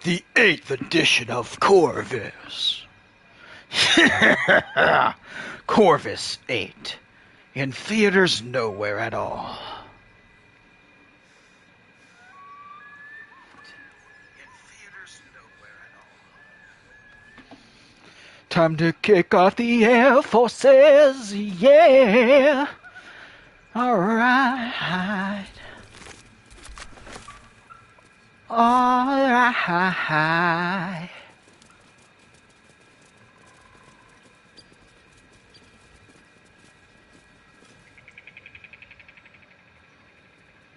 The 8th edition of Corvus. Corvus 8. In theaters nowhere at all. Time to kick off the Air Forces, yeah. Alright. Alright.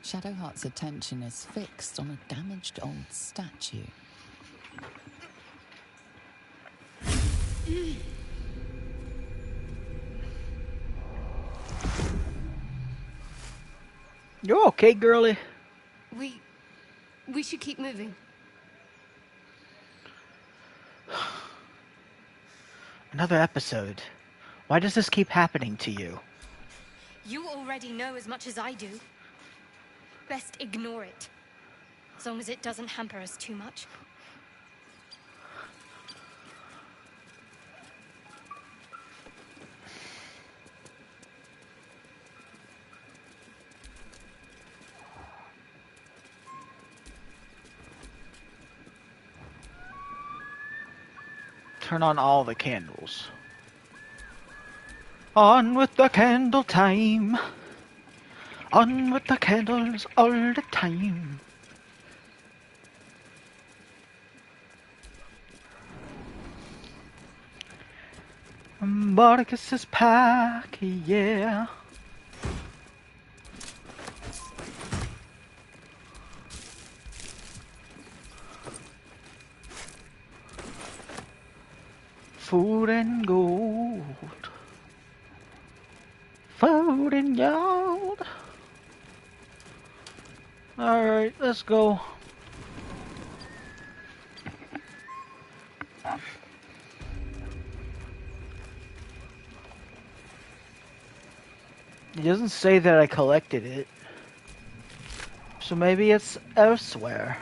Shadowheart's attention is fixed on a damaged old statue. You okay, girlie? We should keep moving. Another episode. Why does this keep happening to you? You already know as much as I do. Best ignore it. As long as it doesn't hamper us too much. Turn on all the candles. On with the candle time. On with the candles all the time. Marcus's pack, yeah. Food and gold. Food and gold. Alright, let's go. It doesn't say that I collected it. So maybe it's elsewhere.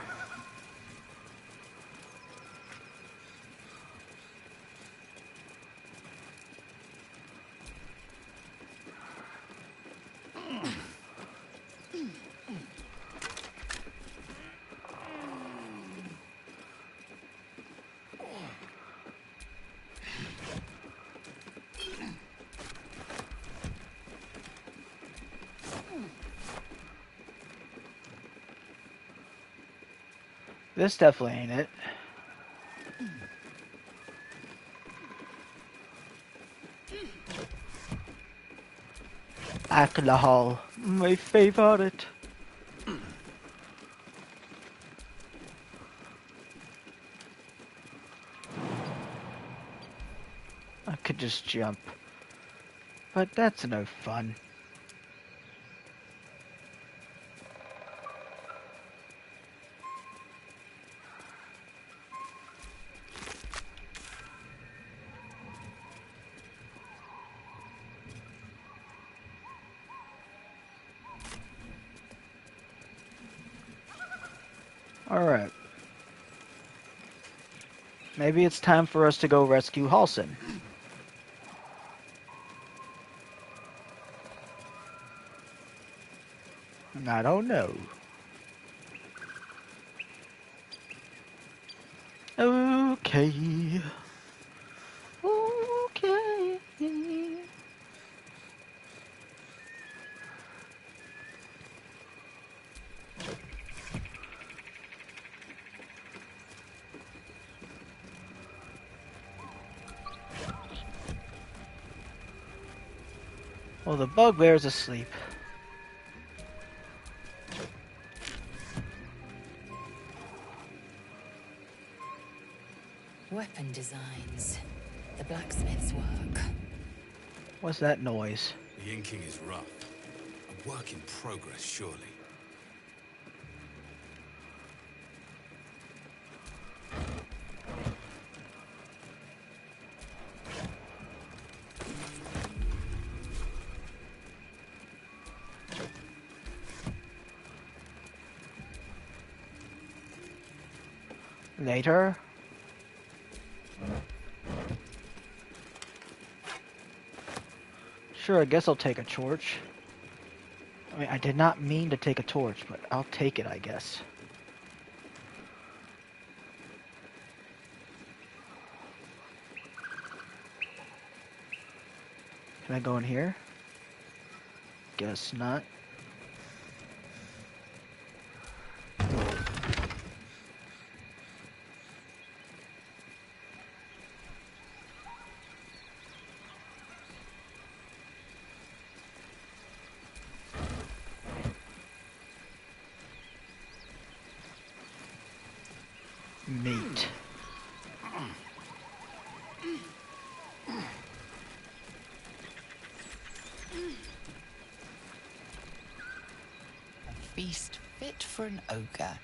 This definitely ain't it. Alcohol, my favorite. I could just jump, but that's no fun. Alright. Maybe it's time for us to go rescue Halsin. I don't know. Okay. Okay. Well, the bugbear's asleep. Weapon designs. The blacksmith's work. What's that noise? The inking is rough. A work in progress, surely. Later. Sure, I guess I'll take a torch. I mean, I did not mean to take a torch, but I'll take it, I guess. Can I go in here? Guess not. Meat. A feast fit for an ogre.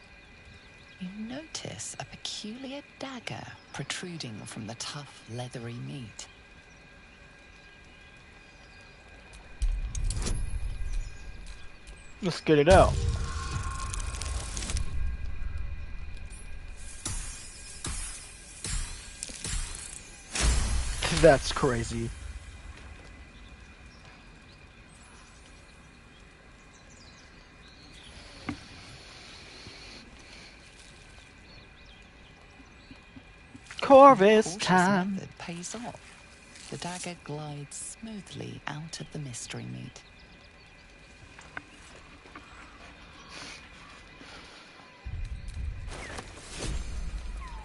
You notice a peculiar dagger protruding from the tough, leathery meat. Let's get it out. That's crazy. Corvus Cautious time. method pays off. The dagger glides smoothly out of the mystery meat.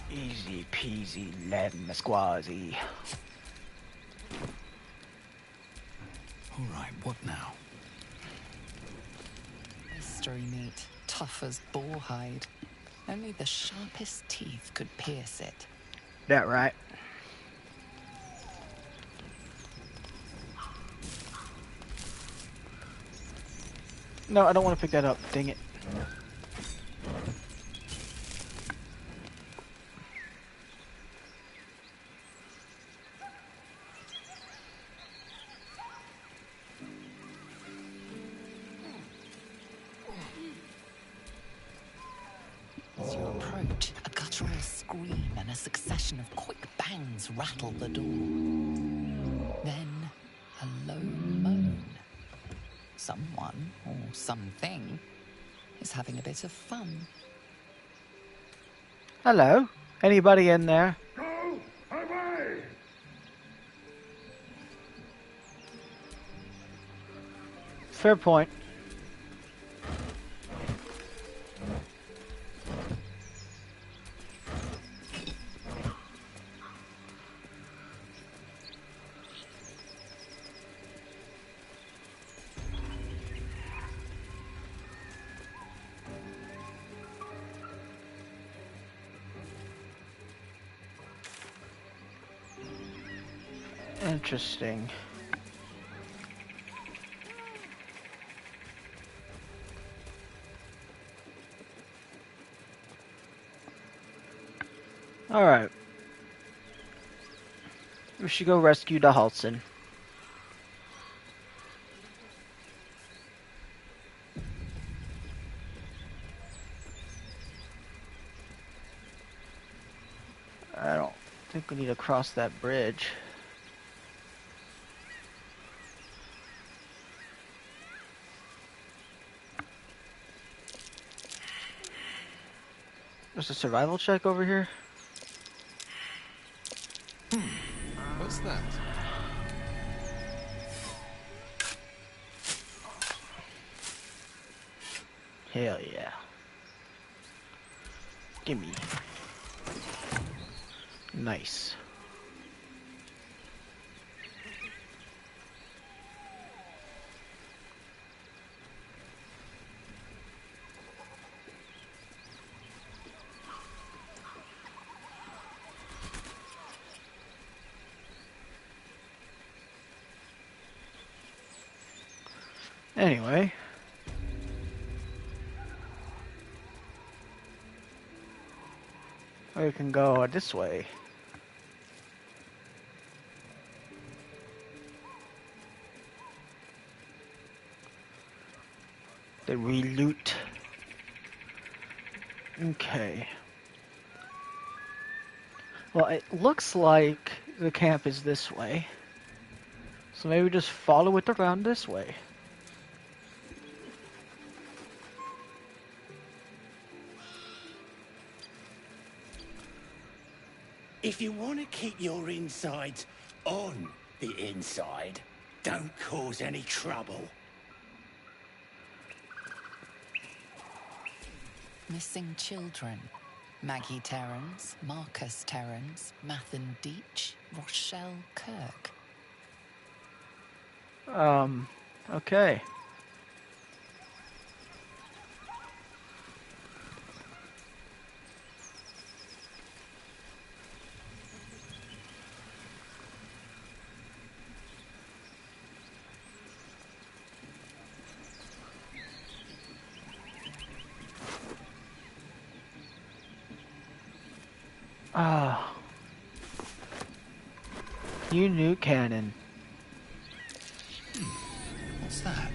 Easy peasy lemon squazzy. All right, what now? Mystery meat, tough as boar hide. Only the sharpest teeth could pierce it. That right? No, I don't want to pick that up. Dang it. As you approach, a guttural scream and a succession of quick bangs rattle the door. Then, a low moan. Someone, or something, is having a bit of fun. Hello? Anybody in there? Go away! Fair point. Interesting. Alright. We should go rescue the Halson. I don't think we need to cross that bridge. There's a survival check over here. What's that? Hell yeah. Gimme. Nice. Anyway. We can go this way. Then we loot. Okay. Well, it looks like the camp is this way. So maybe just follow it around this way. If you want to keep your insides on the inside, don't cause any trouble. Missing children. Maggie Terrance, Marcus Terrance, Mathan Deach, Rochelle Kirk. Okay. Ah. New new cannon. What's that?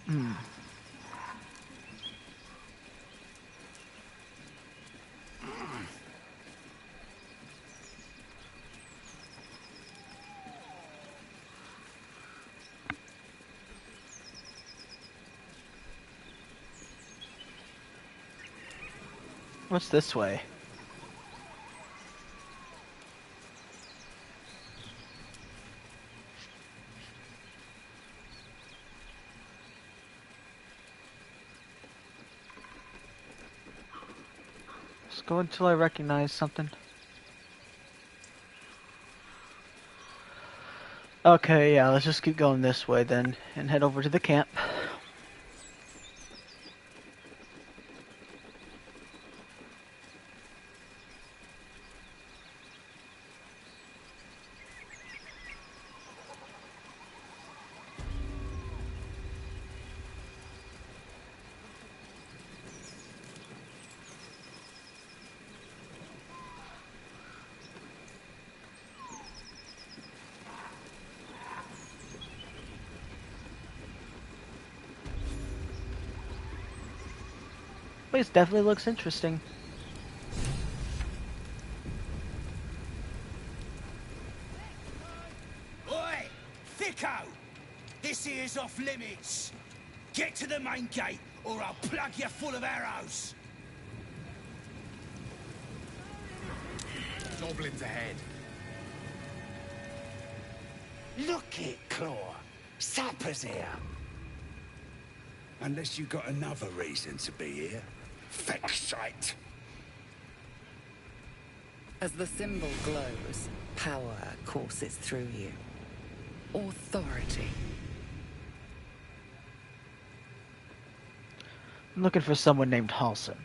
Hmm. What's this way? Let's go until I recognize something. Okay, yeah, let's just keep going this way then and head over to the camp. Place definitely looks interesting. Oi! Thicko! This here's off limits. Get to the main gate, or I'll plug you full of arrows. Goblins ahead. Look it, Claw. Sapper's here. Unless you got another reason to be here. Feck sight. As the symbol glows, power courses through you. Authority. I'm looking for someone named Halson.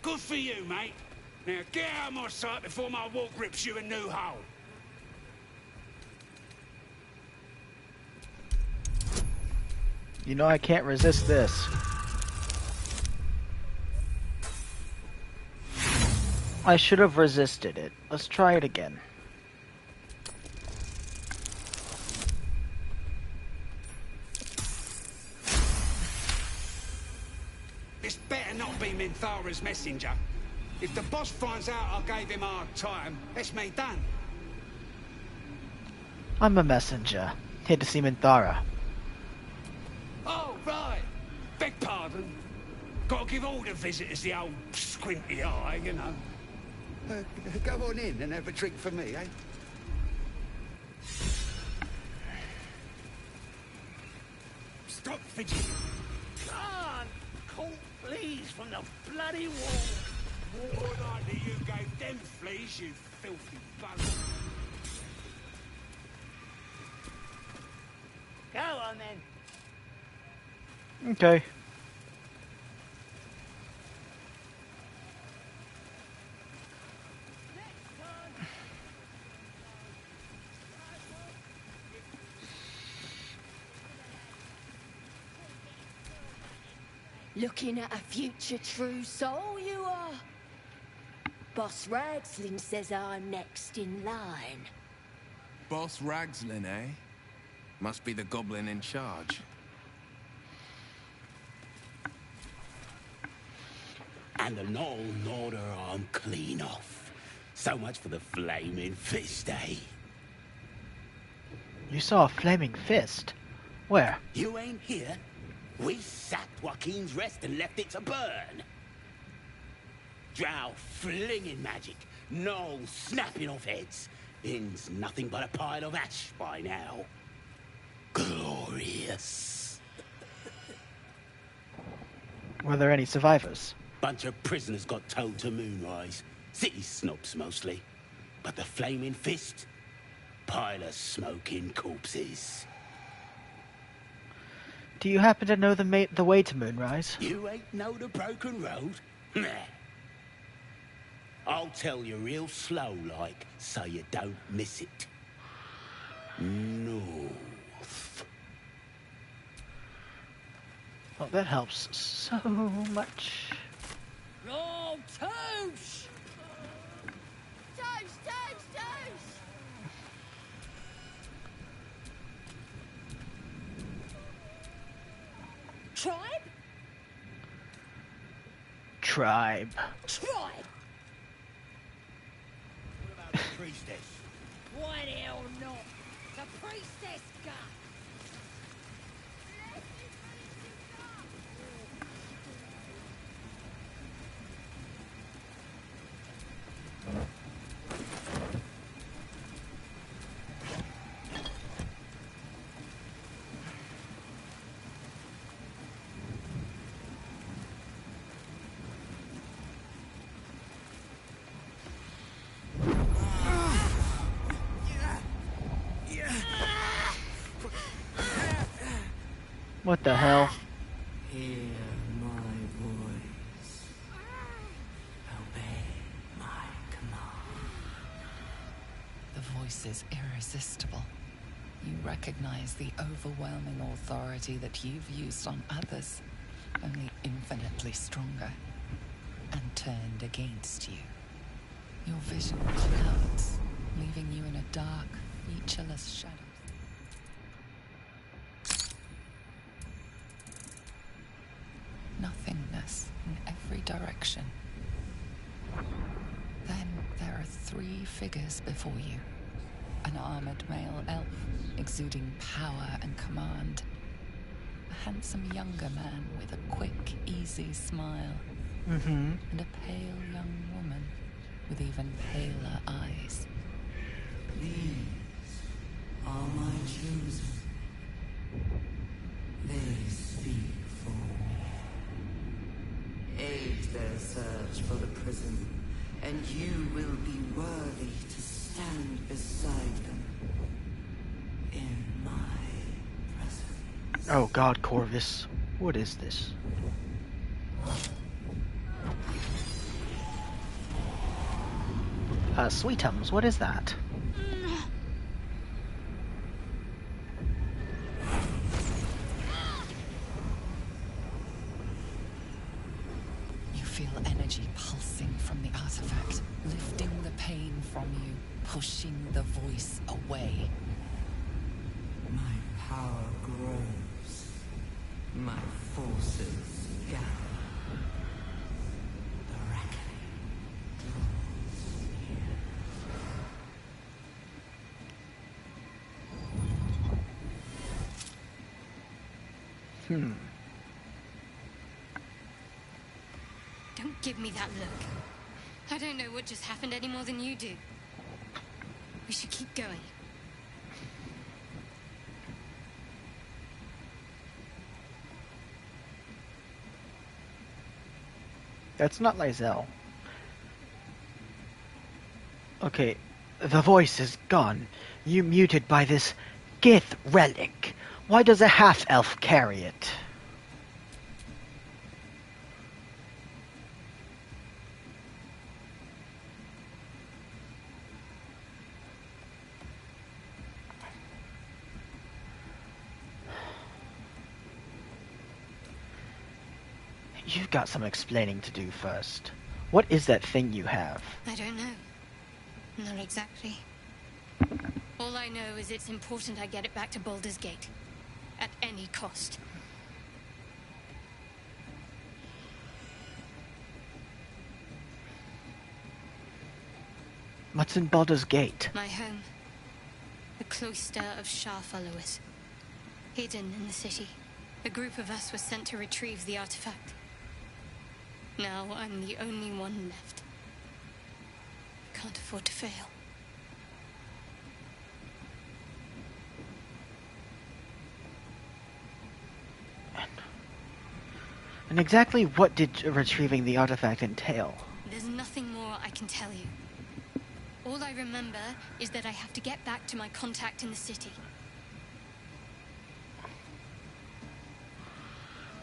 Good for you, mate. Now get out of my sight before my walk rips you a new hole. You know I can't resist this. I should have resisted it. Let's try it again. This better not be Minthara's messenger. If the boss finds out I gave him a hard time, that's me done. I'm a messenger. Here to see Minthara. Oh, right. Beg pardon. Gotta give all the visitors the old squinty eye, you know. Go on in and have a drink for me, eh? Stop fidgeting. Can't call fleas from the bloody wall. More likely you gave them fleas, you filthy bugger. Go on then. Okay. Looking at a future true soul, you are. Boss Ragslin says I'm next in line. Boss Ragslin, eh? Must be the goblin in charge. And the Law and Order I'm clean off. So much for the flaming fist, eh? You saw a flaming fist? Where? You ain't here? We sacked Joaquin's Rest and left it to burn. Drow flinging magic, gnolls snapping off heads. Inn's nothing but a pile of ash by now. Glorious. Were there any survivors? Bunch of prisoners got towed to Moonrise. City snobs mostly. But the flaming fist? Pile of smoking corpses. Do you happen to know the way to Moonrise? You ain't know the broken road? Nah. I'll tell you real slow like, so you don't miss it. North. Oh, that helps so much. Roll toast! Toast, toast, toast! Tribe? Tribe. Tribe! What about the priestess? Why the hell not? The priestess got. What the hell? Hear my voice. Obey my command. The voice is irresistible. You recognize the overwhelming authority that you've used on others, only infinitely stronger, and turned against you. Your vision clouds, leaving you in a dark, featureless shadow. Nothingness in every direction. Then there are three figures before you. An armored male elf, exuding power and command. A handsome younger man with a quick, easy smile. And a pale young woman with even paler eyes. These are my chosen. They speak for me. Aid their search for the prison, and you will be worthy to stand beside them in my presence. Oh god, Corvus. What is this? Sweetums, what is that? You feel energy pulsing from the artifact, lifting the pain from you, pushing the voice away. My power grows. My forces gather. The reckoning draws near. Don't give me that look. I don't know what just happened any more than you do. We should keep going. That's not Lysel. Okay, the voice is gone. You muted by this Gith relic. Why does a half-elf carry it? You've got some explaining to do first. What is that thing you have? I don't know. Not exactly. All I know is it's important I get it back to Baldur's Gate. At any cost. What's in Baldur's Gate? My home. The cloister of Shah followers. Hidden in the city. A group of us was sent to retrieve the artifact. Now I'm the only one left. Can't afford to fail. And exactly what did retrieving the artifact entail? There's nothing more I can tell you. All I remember is that I have to get back to my contact in the city.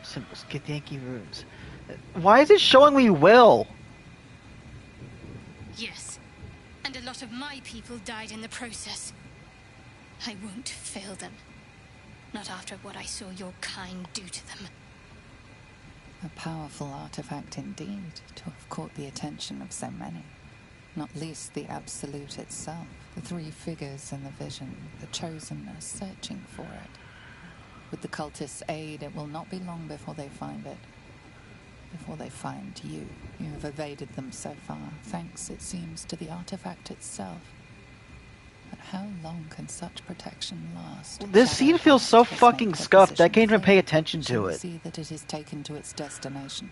Symbols, get Yankee runes. Why is it showing me Will? Yes. And a lot of my people died in the process. I won't fail them. Not after what I saw your kind do to them. A powerful artifact indeed, to have caught the attention of so many. Not least the Absolute itself, the three figures in the vision, the Chosen are searching for it. With the cultists' aid, it will not be long before they find it. Before they find you. You have evaded them so far, thanks, it seems, to the artifact itself. But how long can such protection last? This scene feels so fucking scuffed, I can't even pay attention to it. See that it is taken to its destination.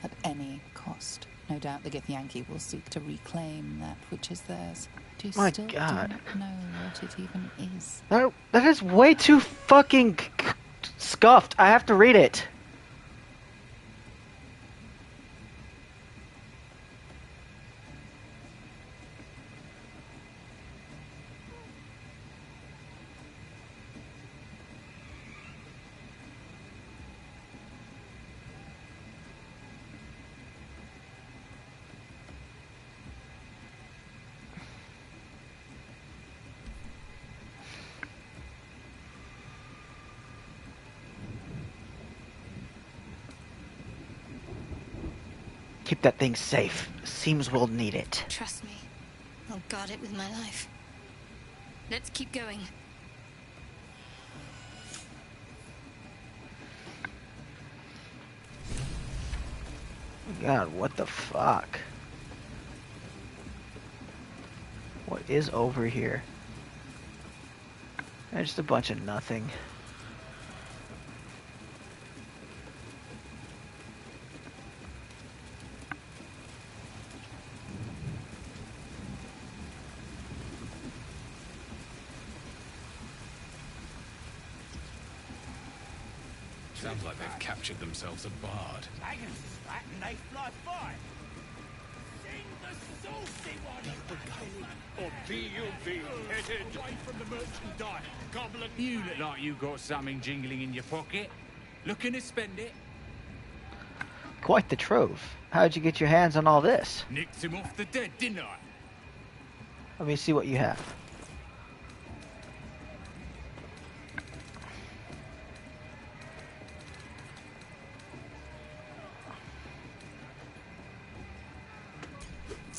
At any cost. No doubt the Githyanki will seek to reclaim that which is theirs. Do you My still God. do not know what it even is? That is way too fucking scuffed. I have to read it. Keep that thing safe. Seems we'll need it. Trust me. I'll guard it with my life. Let's keep going. God, what the fuck? What is over here? Just a bunch of nothing. Sounds like they've captured themselves a bard. Dragons is flat and they fly fine. Sing the saucy one. Or be you be headed away from the merchandise. Goblin. You look like you got something jingling in your pocket. Looking to spend it? Quite the trove. How'd you get your hands on all this? Nicked him off the dead, didn't I? Let me see what you have.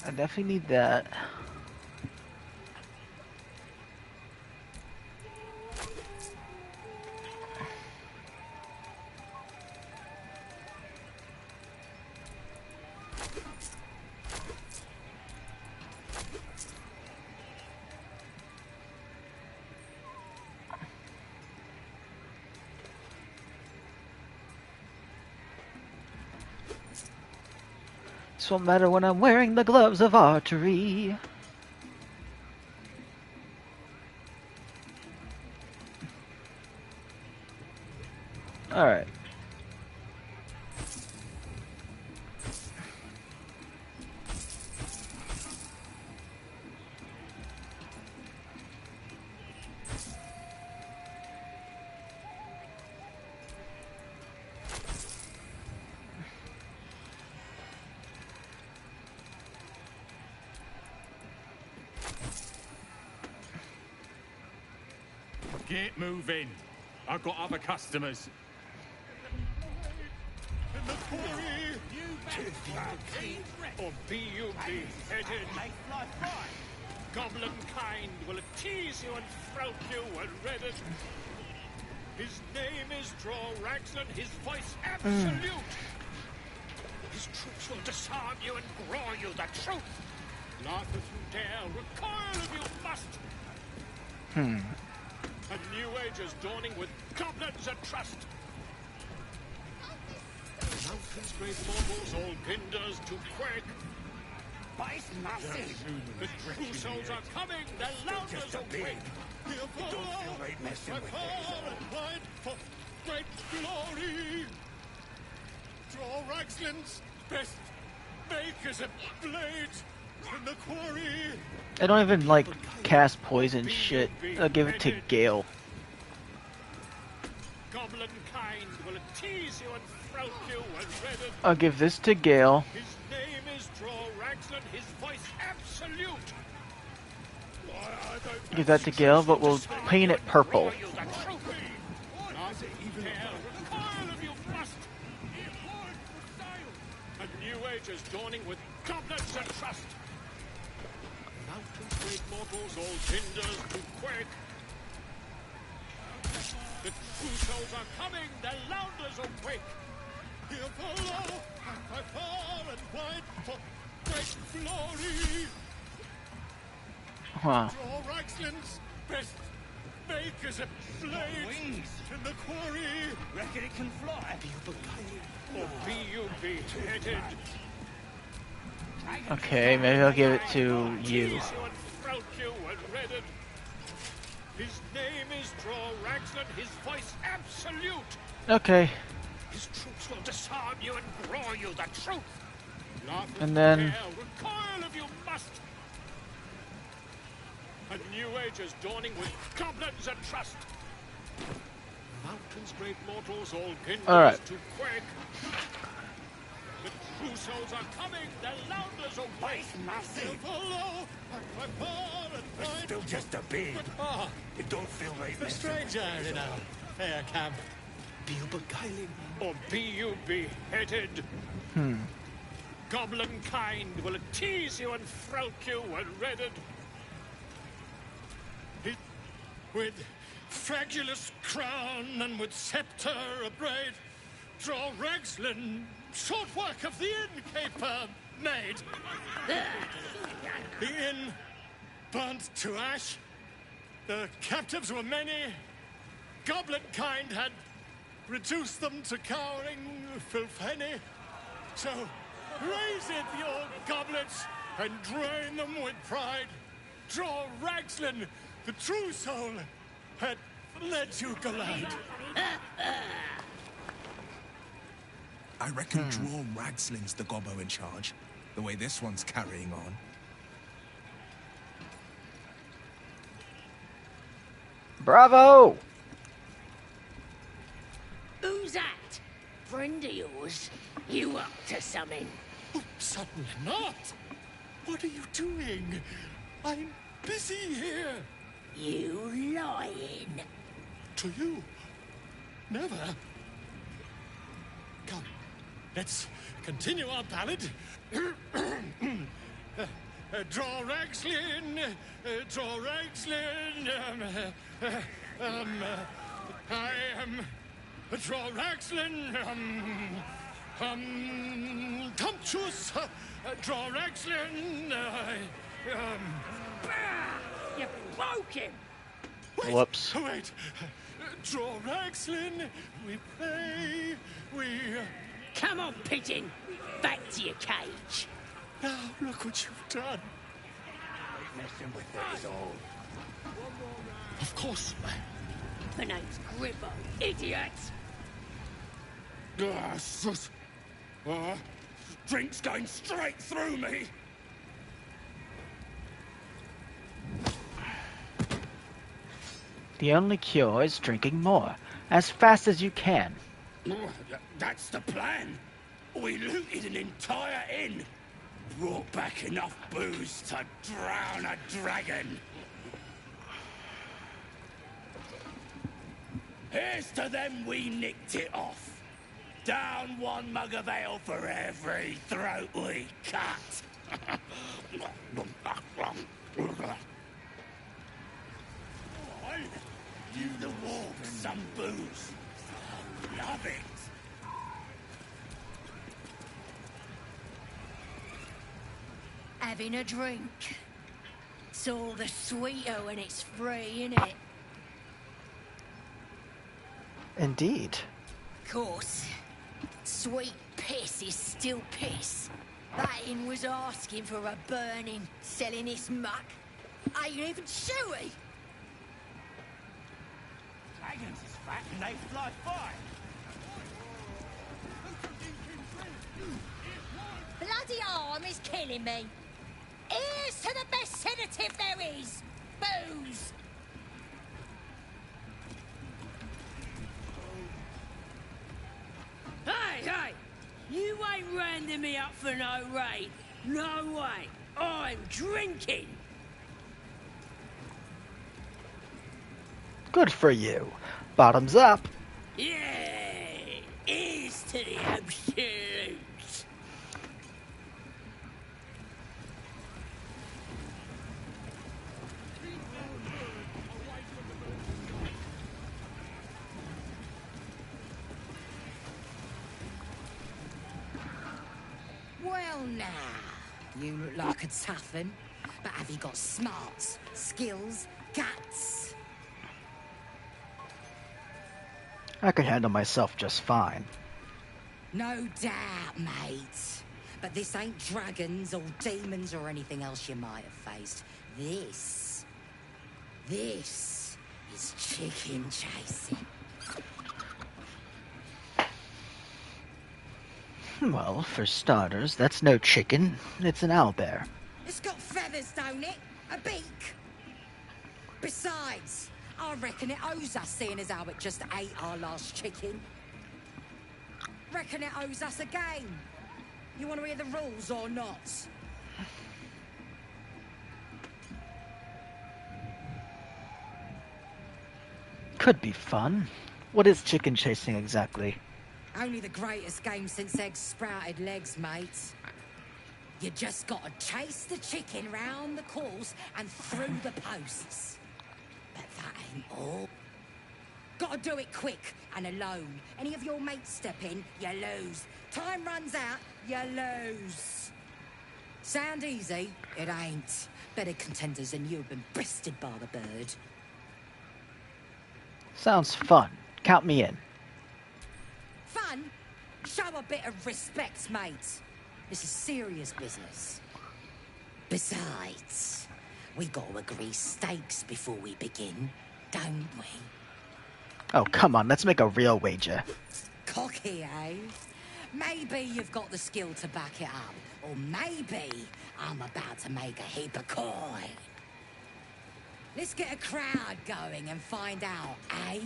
I definitely need that. This won't matter when I'm wearing the gloves of archery. Alright. Get moving. I've got other customers. In the quarry. You or be you beheaded. Goblin kind will tease you and throat you and redden. His name is Ragslan, his voice absolute. His troops will disarm you and grow you the truth. Laugh if you dare, recoil if you must. A new age is dawning with goblins and trust. Mountains, great mortals, all ginders to quake. The true souls are coming, the louders awake. Here follow, I fall and fight for great glory. Draw Ragslan's best makers of blades in the quarry. I don't even like cast poison shit. I'll give it to Gale. Goblin kind will tease you and throat you and redden. I'll give this to Gale. His name is Ragslan, his voice absolute. Give that to Gale, but we'll paint it purple. A new age is dawning with goblins and trust. Mountains, great mortals, all ginders to quake. The true souls are coming, the louders awake. Here follow, I fall and fight for great glory. Wow. Draw Ragslan's best makers of blades in the quarry. Reckon it can fly? Or be you beheaded. Okay, maybe I'll give it to you. His name is Ragslan, his voice absolute. Okay. His troops will disarm you and grow you the truth. Laugh And then recoil if you must. A new age is dawning with goblins and trust. Mountains, great mortals, all ginders to quake. The true souls are coming, the louders awake. Massive. Follow, I fall and fight. Still just a babe. It don't feel right. A stranger in a fair camp. Be you beguiling, or be you beheaded. Goblin kind will tease you and throat you and redden. With fragulous crown and with scepter abraid, draw Ragslan, short work of the innkeeper made. The inn burnt to ash. The captives were many. Goblin kind had reduced them to cowering filtheny. So raise it, your goblets, and drain them with pride. Draw Ragslan, the true soul, had let you glide. I reckon Draw Ragslin's the gobbo in charge, the way this one's carrying on. Bravo! Who's that? Friend of yours? You up to something? Oh, certainly not. What are you doing? I'm busy here. You lying. To you? Never. Come, let's continue our ballad. Draw Ragslan, draw Ragslan. I am draw Ragslan. Tumptuous. Draw Ragslan. You broke him. Wait, Whoops. Wait. Draw Ragslan. We play. We. Come on, pigeon. Back to your cage. Now look what you've done. messing with it is all. Of course. My name's Gribbo, idiot. Sus. Drink's going straight through me. The only cure is drinking more, as fast as you can. That's the plan. We looted an entire inn. Brought back enough booze to drown a dragon. Here's to them we nicked it off. Down one mug of ale for every throat we cut. You the wolf, some booze. Love it. Having a drink. It's all the sweeter when it's free, innit? Indeed. Course. Sweet piss is still piss. That inn was asking for a burning, selling this muck. Ain't even chewy. Dragons is fat and they fly far. Bloody arm is killing me. Here's to the best sedative there is. Booze. Hey! You ain't rounding me up for no raid. No way. I'm drinking. Good for you. Bottoms up. Yeah. Here's to the absolute. Well, now, you look like a tough 'un, but have you got smarts, skills, guts? I could handle myself just fine. No doubt, mate. But this ain't dragons or demons or anything else you might have faced. This is chicken chasing. Well, for starters, that's no chicken. It's an owlbear. It's got feathers, don't it? A beak. Besides, I reckon it owes us, seeing as how it just ate our last chicken. Reckon it owes us a game. You want to hear the rules or not? Could be fun. What is chicken chasing exactly? Only the greatest game since eggs sprouted legs, mate. You just gotta chase the chicken round the course and through the posts. But that ain't all. Gotta do it quick and alone. Any of your mates step in, you lose. Time runs out, you lose. Sound easy? It ain't. Better contenders than you have been bested by the bird. Sounds fun. Count me in. Fun? Show a bit of respect, mate. This is serious business. Besides, we gotta agree stakes before we begin, don't we? Oh, come on. Let's make a real wager. Cocky, eh? Maybe you've got the skill to back it up. Or maybe I'm about to make a heap of coin. Let's get a crowd going and find out, eh?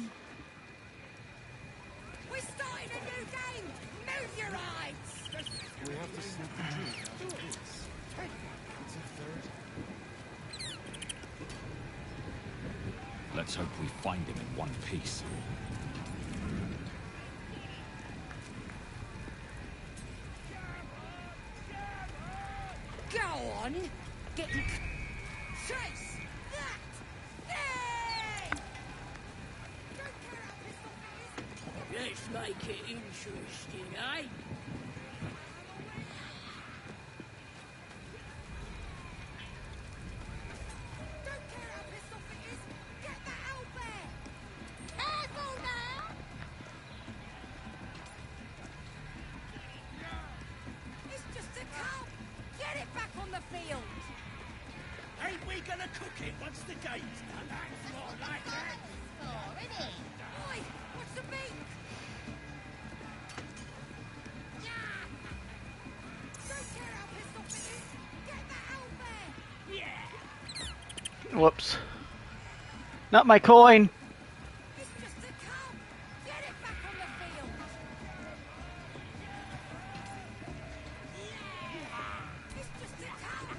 We're starting a new game! Move your eyes! We have to sneak the truth out of this. It's a third. Let's hope we find him in one piece. Go on. Getting... Chase! That! Yay! Let's make it interesting, eh? Don't care how pissed off it is. Get that out there! Careful now! It's just a cup. Get it back on the field. Ain't we gonna cook it once the game's done? That's more like it. Oi, what's the beat? Don't care how pissed off it is. Get that out there. Yeah. Whoops. Not my coin. It's just a cup. Get it back on the field. Yeah. It's just a cup.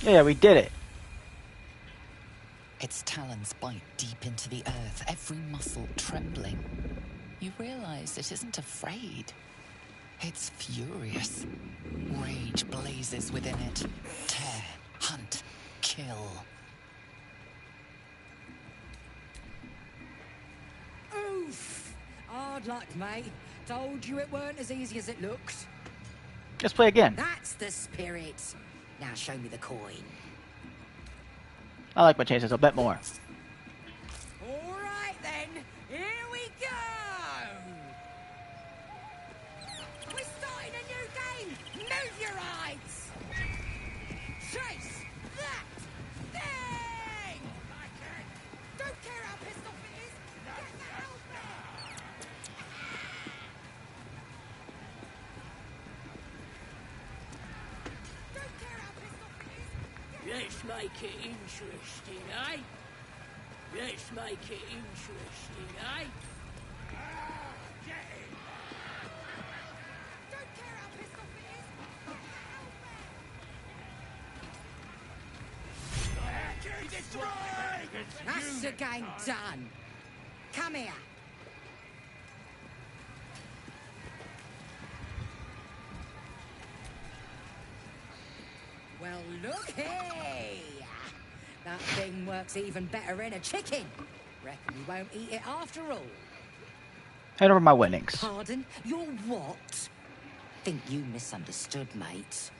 Yeah, we did it. Its talons bite deep into the earth, every muscle trembling. You realize it isn't afraid. It's furious. Rage blazes within it. Tear, hunt, kill. Oof! Hard luck, mate. Told you it weren't as easy as it looked. Let's play again. That's the spirit. Now show me the coin. I like my chances a bit more. All right then, here we go. We're starting a new game. Move your eyes. Chase that thing. Don't care how pissed off it is. Get the hell back. Don't care how pissed off it is. Let's make it interesting, eh? Let's make it interesting, eh? Don't care how pissed off it is. Get the hell back. That's the game done. Come here. Well, looky! That thing works even better in a chicken. Reckon we won't eat it after all. Head over my winnings. Pardon? You're what? Think you misunderstood, mate.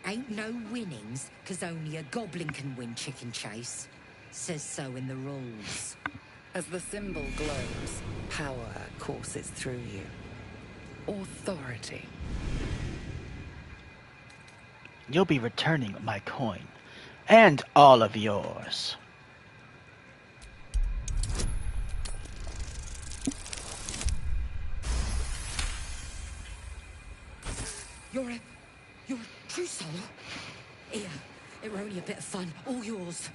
Ain't no winnings, 'cause only a goblin can win Chicken Chase. Says so in the rules. As the symbol glows, power courses through you. Authority. You'll be returning my coin. And all of yours. You're a true soul? Here, it were only a bit of fun. All yours.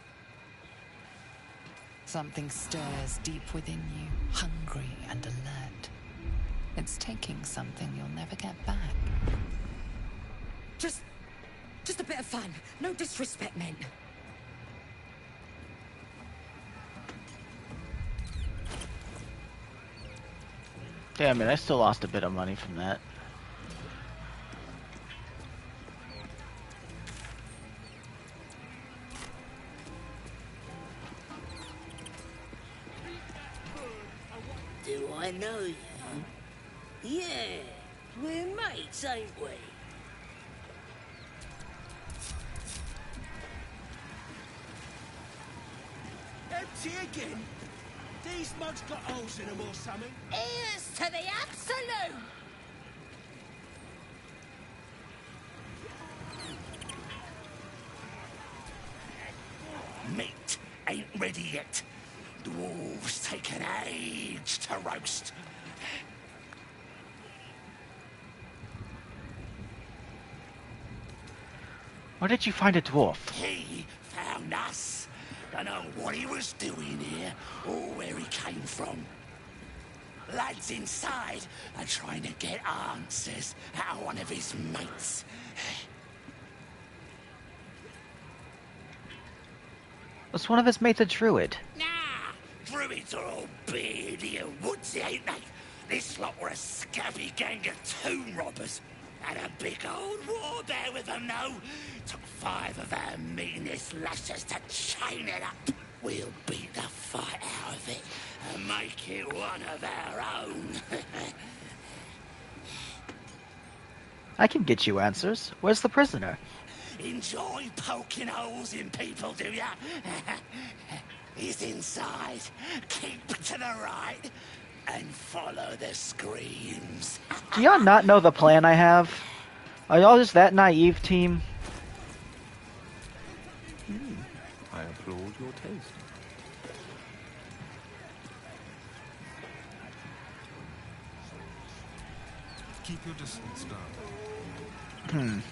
Something stirs deep within you, hungry and alert. It's taking something you'll never get back. Just a bit of fun. No disrespect meant. Damn it, I still lost a bit of money from that. Do I know you? Yeah, we're mates, ain't we? Empty again? These mugs got holes in them or something? Here's to the absolute! Meat ain't ready yet. Dwarves take an age to roast. Where did you find a dwarf? He found us. Don't know what he was doing here or where he came from. Lads inside are trying to get answers out of one of his mates. Was one of his mates a druid? Nah, druids are all beardy and woodsy, ain't they? This lot were a scabby gang of tomb robbers. Had a big old war there with them, though. Took 5 of our meanest lashes to chain it up. We'll beat the fight out of it and make it one of our own. I can get you answers. Where's the prisoner? Enjoy poking holes in people, do ya? He's inside. Keep to the right and follow the screams. Do y'all not know the plan I have? Are y'all just that naive, team? I applaud your taste. Keep your distance, darling.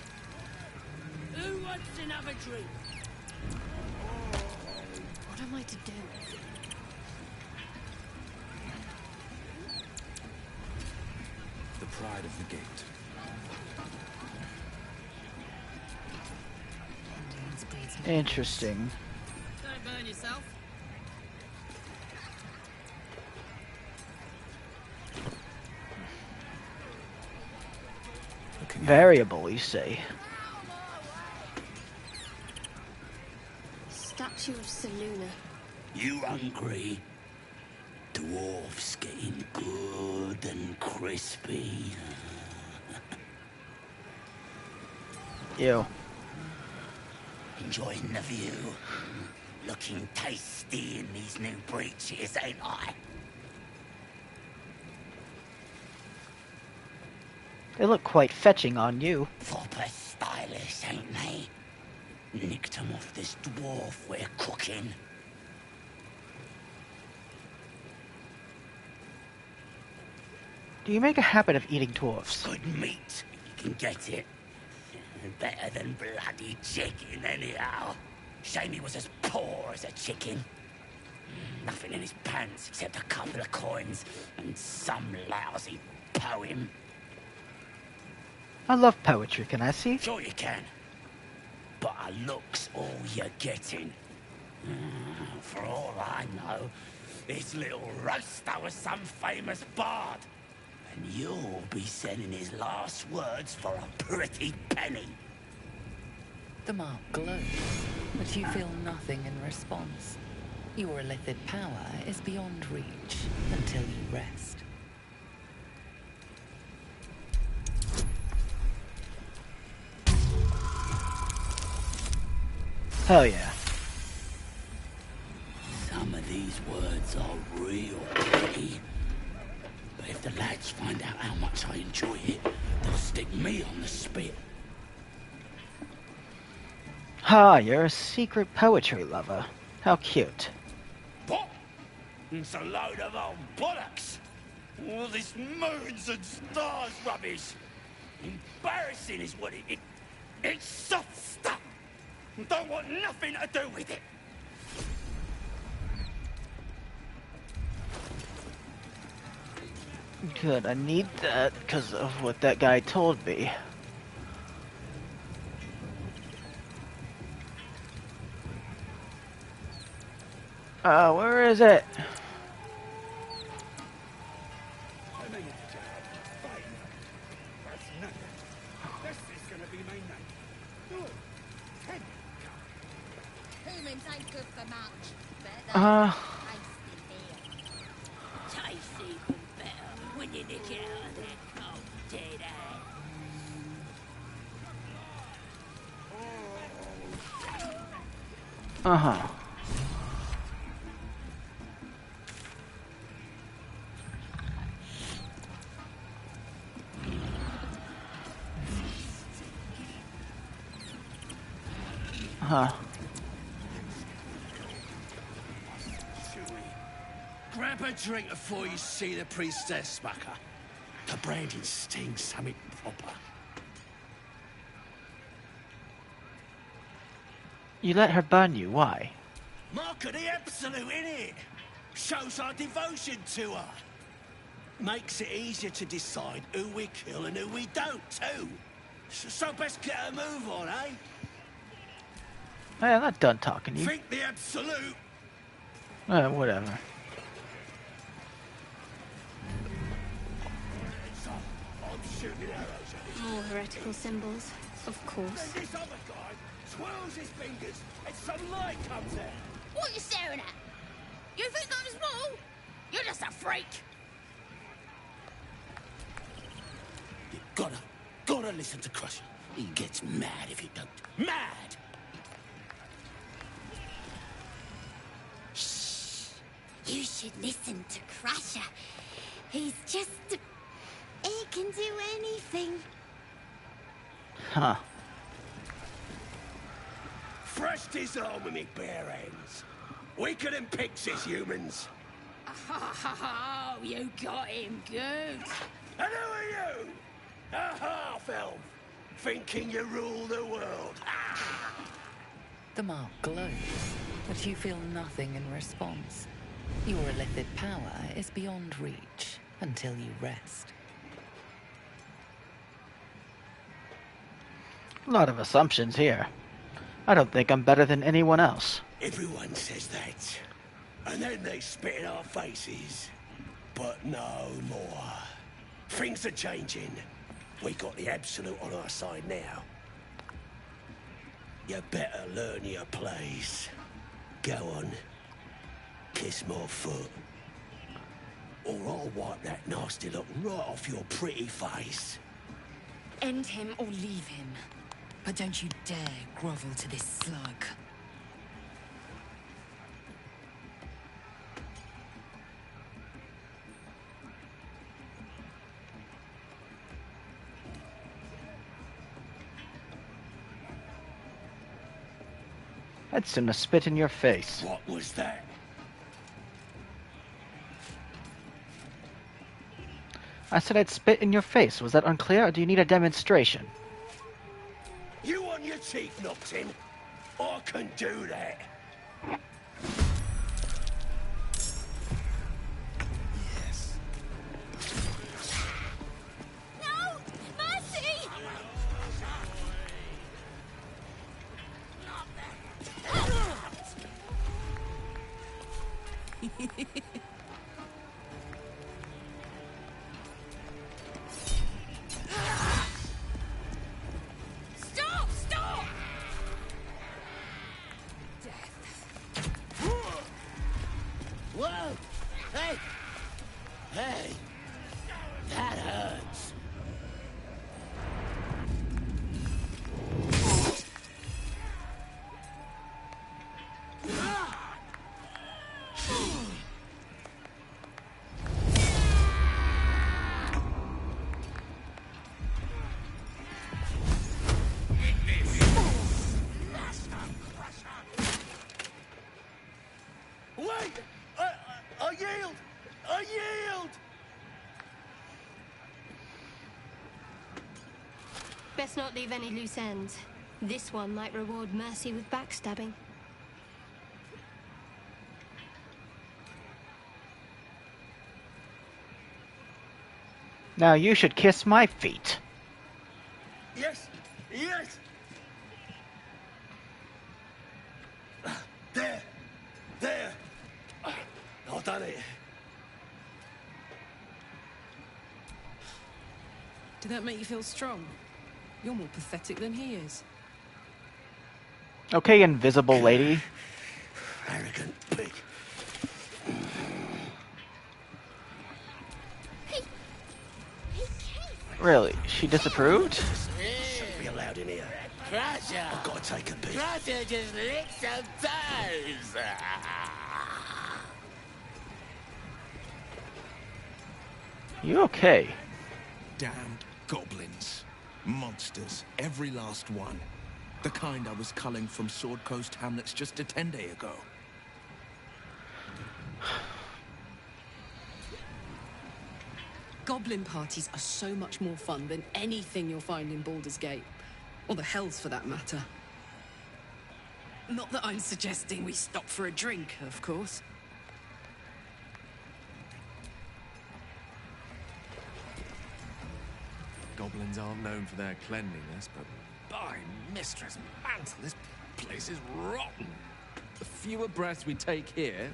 Who wants another drink? What am I to do? The pride of the gate. violence breeds madness. Interesting. Don't burn yourself. Variable, you say? Statue of Seluna. You hungry? Dwarfs getting good and crispy. Ew. Enjoying the view. Looking tasty in these new breeches, ain't I? They look quite fetching on you. Proper stylish, ain't they? Nicked 'em off this dwarf we're cooking. Do you make a habit of eating dwarfs? Good meat, you can get it. Better than bloody chicken, anyhow. Shame he was as poor as a chicken. Nothing in his pants except a couple of coins and some lousy poem. I love poetry, can I see? Sure you can. But a look's all you're getting. For all I know, this little roaster was some famous bard. And you'll be sending his last words for a pretty penny. The mark glows, but you feel nothing in response. Your illithid power is beyond reach until you rest. Hell yeah. Some of these words are real tricky. But if the lads find out how much I enjoy it, they'll stick me on the spit. Ha, you're a secret poetry lover. How cute. What? It's a load of old bollocks. All this moons and stars rubbish. Embarrassing is what it's soft stuff. Don't want nothing to do with it. Good, I need that because of what that guy told me. Where is it? That's nothing. This is gonna be my night. Good. 10. Humans ain't good for much. Better Tastes even better when you nick it out of their cold dead eye. Uh-huh. Huh. Grab a drink before you see the priestess, Smucker. The brandy stings something proper. You let her burn you, why? Mark of the absolute, innit? Shows our devotion to her. Makes it easier to decide who we kill and who we don't, too. So best get a move on, eh? Hey, I'm not done talking to you. Think the absolute. Whatever. More heretical symbols, of course. This other guy twirls his fingers and some light comes out. What are you staring at? You think I'm small? You're just a freak. You gotta listen to Crusher. He gets mad if you don't. Mad! Shh. You should listen to Crusher. He's just... He can do anything. Huh. Fresh disarm with me bare hands. Weaker than pixies, humans. Oh, you got him good. And who are you? A half-elf, thinking you rule the world. The mark glows, but you feel nothing in response. Your illithid power is beyond reach until you rest. A lot of assumptions here. I don't think I'm better than anyone else. Everyone says that. And then they spit in our faces. But no more. Things are changing. We got the Absolute on our side now. You better learn your place. Go on. Kiss my foot. Or I'll wipe that nasty look right off your pretty face. End him or leave him. But don't you dare grovel to this slug. I'd sooner spit in your face. What was that? I said I'd spit in your face. Was that unclear, or do you need a demonstration? You want your teeth knocked in? I can do that. Yes. No! Mercy! Stop! Stop! Whoa! Hey! Hey! That hurts. Wait! I yield! I yield! Best not leave any loose ends. This one might reward mercy with backstabbing. Now you should kiss my feet. Yes! Yes! There! There! I've done it. Did that make you feel strong? You're more pathetic than he is. Okay, invisible lady. Arrogant pig. Really? She disapproved? Shouldn't be allowed in here. Crusher! I've got to take a piss. Crusher just licked some toes! You okay? Damned goblins. Monsters. Every last one. The kind I was culling from Sword Coast hamlets just a 10-day ago. Goblin parties are so much more fun than anything you'll find in Baldur's Gate. Or the Hells, for that matter. Not that I'm suggesting we stop for a drink, of course. Goblins aren't known for their cleanliness, but by Mistress Mantle, this place is rotten. The fewer breaths we take here,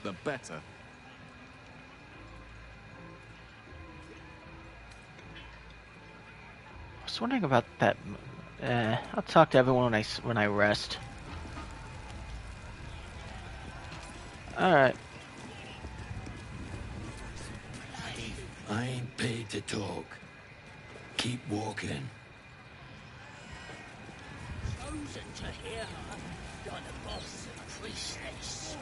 the better. I was wondering about that. I'll talk to everyone when I rest. Alright. I ain't paid to talk. Keep walking. Chosen to hear her, you're the boss and priestess.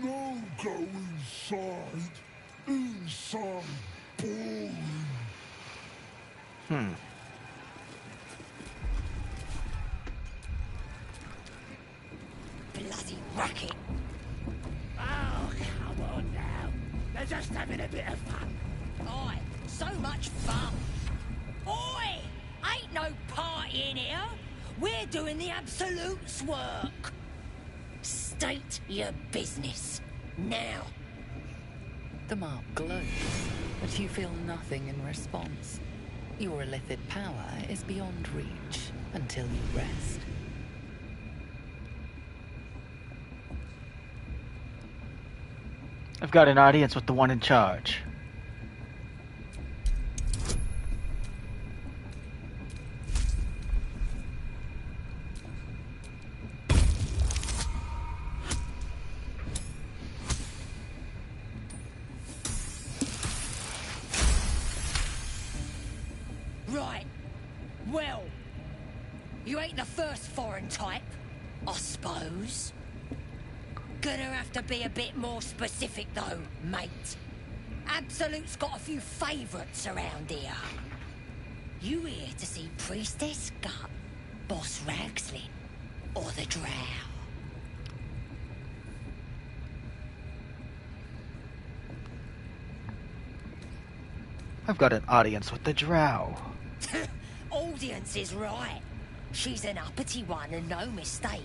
No, go inside. Inside. Boring. Bloody racket! Oh, come on now. They're just having a bit of fun. Oi, So much fun. Oi! Ain't no party in here. We're doing the Absolute's work. State your business. Now. The mark glows, but you feel nothing in response. Your illithid power is beyond reach until you rest. I've got an audience with the one in charge. Right. Well, you ain't the first foreign type, I suppose. Gonna have to be a bit more specific though, mate. Absolute's got a few favourites around here. You here to see Priestess Gut, Boss Ragslin, or the Drow? I've got an audience with the Drow. Audience is right. She's an uppity one and no mistake,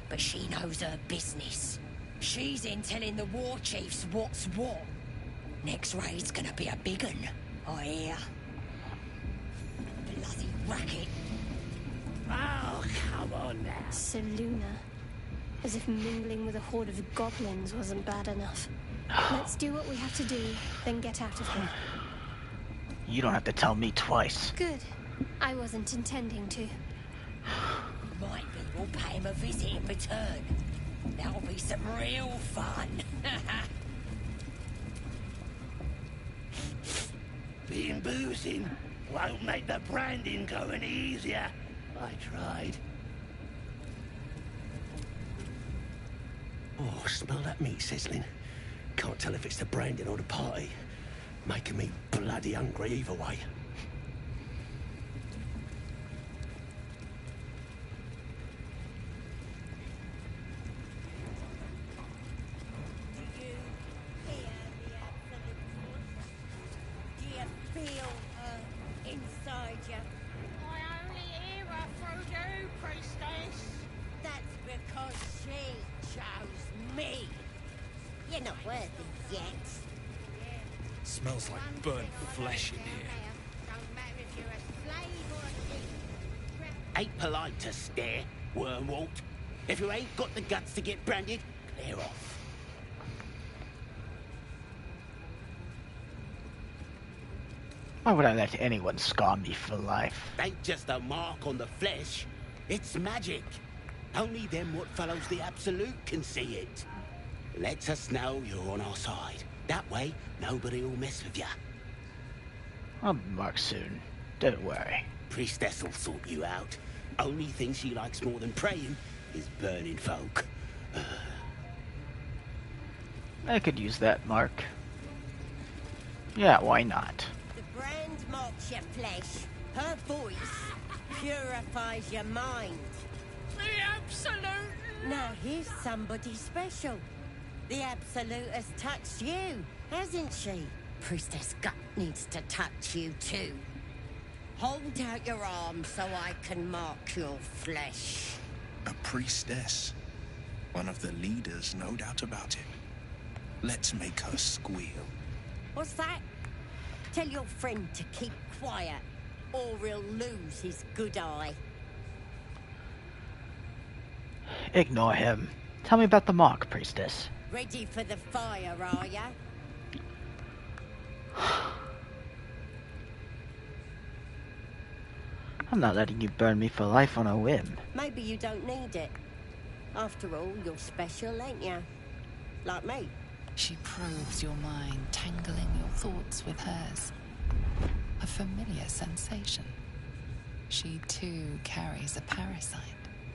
but she knows her business. She's in telling the war chiefs what's what. Next raid's gonna be a big un, I hear. Bloody racket. Oh, come on now. Seluna. As if mingling with a horde of goblins wasn't bad enough. Let's do what we have to do, then get out of here. You don't have to tell me twice. Good. I wasn't intending to. Might be we'll pay him a visit in return. That'll be some real fun. Being boozing won't make the branding go any easier. I tried. Oh, smell that meat sizzling. Can't tell if it's the branding or the party. Making me bloody hungry either way. Inside you. I only hear her through you, priestess. That's because she chose me. You're not worthy yet. Smells like burnt flesh in here. Don't matter if you're a slave or a king. Ain't polite to stare, Wormwalt. If you ain't got the guts to get branded, clear off. Why would I let anyone scar me for life? Ain't just a mark on the flesh. It's magic. Only them what follows the Absolute can see it. Lets us know you're on our side. That way, nobody will mess with you. I'll be marked soon. Don't worry. Priestess will sort you out. Only thing she likes more than praying is burning folk. I could use that mark. Yeah, why not? The brand marks your flesh. Her voice purifies your mind. The Absolute! Now here's somebody special. The Absolute has touched you, hasn't she? Priestess Gut needs to touch you too. Hold out your arm so I can mark your flesh. A priestess. One of the leaders, no doubt about it. Let's make her squeal. What's that? Tell your friend to keep quiet, or he'll lose his good eye. Ignore him. Tell me about the mark, priestess. Ready for the fire, are ya? I'm not letting you burn me for life on a whim. Maybe you don't need it. After all, you're special, ain't ya? Like me. She probes your mind, tangling your thoughts with hers. A familiar sensation. She too carries a parasite.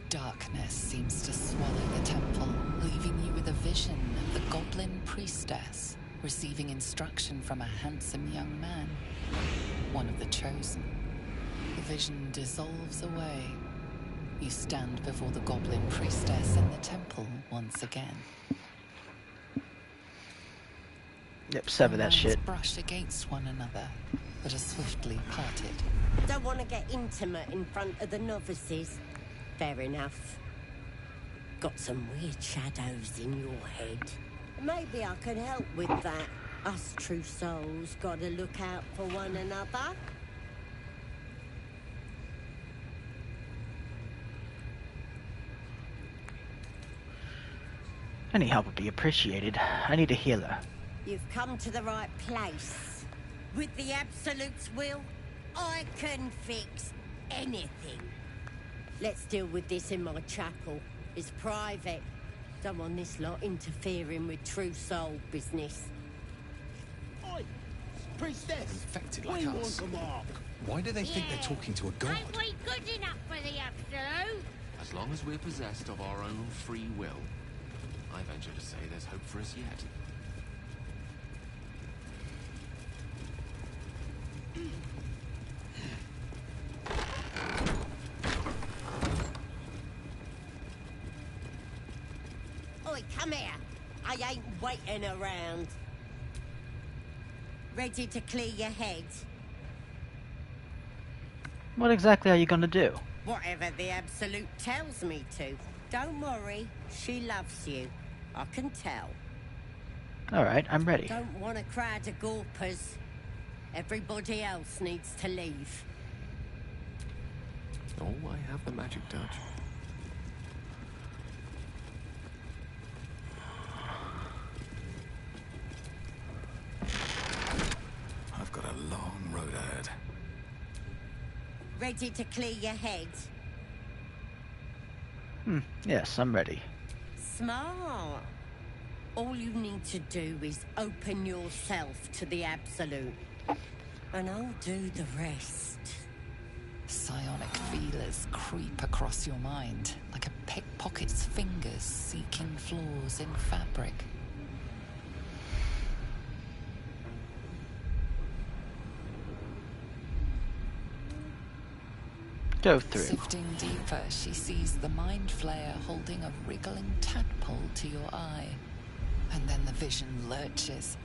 Darkness seems to swallow the temple, leaving you with a vision of the goblin priestess receiving instruction from a handsome young man, one of the chosen. The vision dissolves away. You stand before the goblin priestess in the temple once again. Yep, sever Their that shit. lines brush against one another, but are swiftly parted. Don't want to get intimate in front of the novices. Fair enough. Got some weird shadows in your head. Maybe I can help with that. Us true souls gotta look out for one another. Any help would be appreciated. I need a healer. You've come to the right place. With the Absolute's will, I can fix anything. Let's deal with this in my chapel. It's private. Don't want this lot interfering with true soul business. Oi! Priestess! Infected like we us. want a mark. Why do they think they're talking to a god? Ain't we good enough for the Absolute? As long as we're possessed of our own free will, I venture to say there's hope for us yet. Oi, come here. I ain't waiting around. Ready to clear your head? What exactly are you gonna do? Whatever the Absolute tells me to. Don't worry, she loves you. I can tell. Alright, I'm ready. Don't want a crowd of gawpers. Everybody else needs to leave. Oh, I have the magic touch. I've got a long road ahead. Ready to clear your head? Yes, I'm ready. Smart. All you need to do is open yourself to the Absolute. And I'll do the rest. Psionic feelers creep across your mind, like a pickpocket's fingers seeking flaws in fabric. Go through. Sifting deeper, she sees the mind flayer holding a wriggling tadpole to your eye. And then the vision lurches,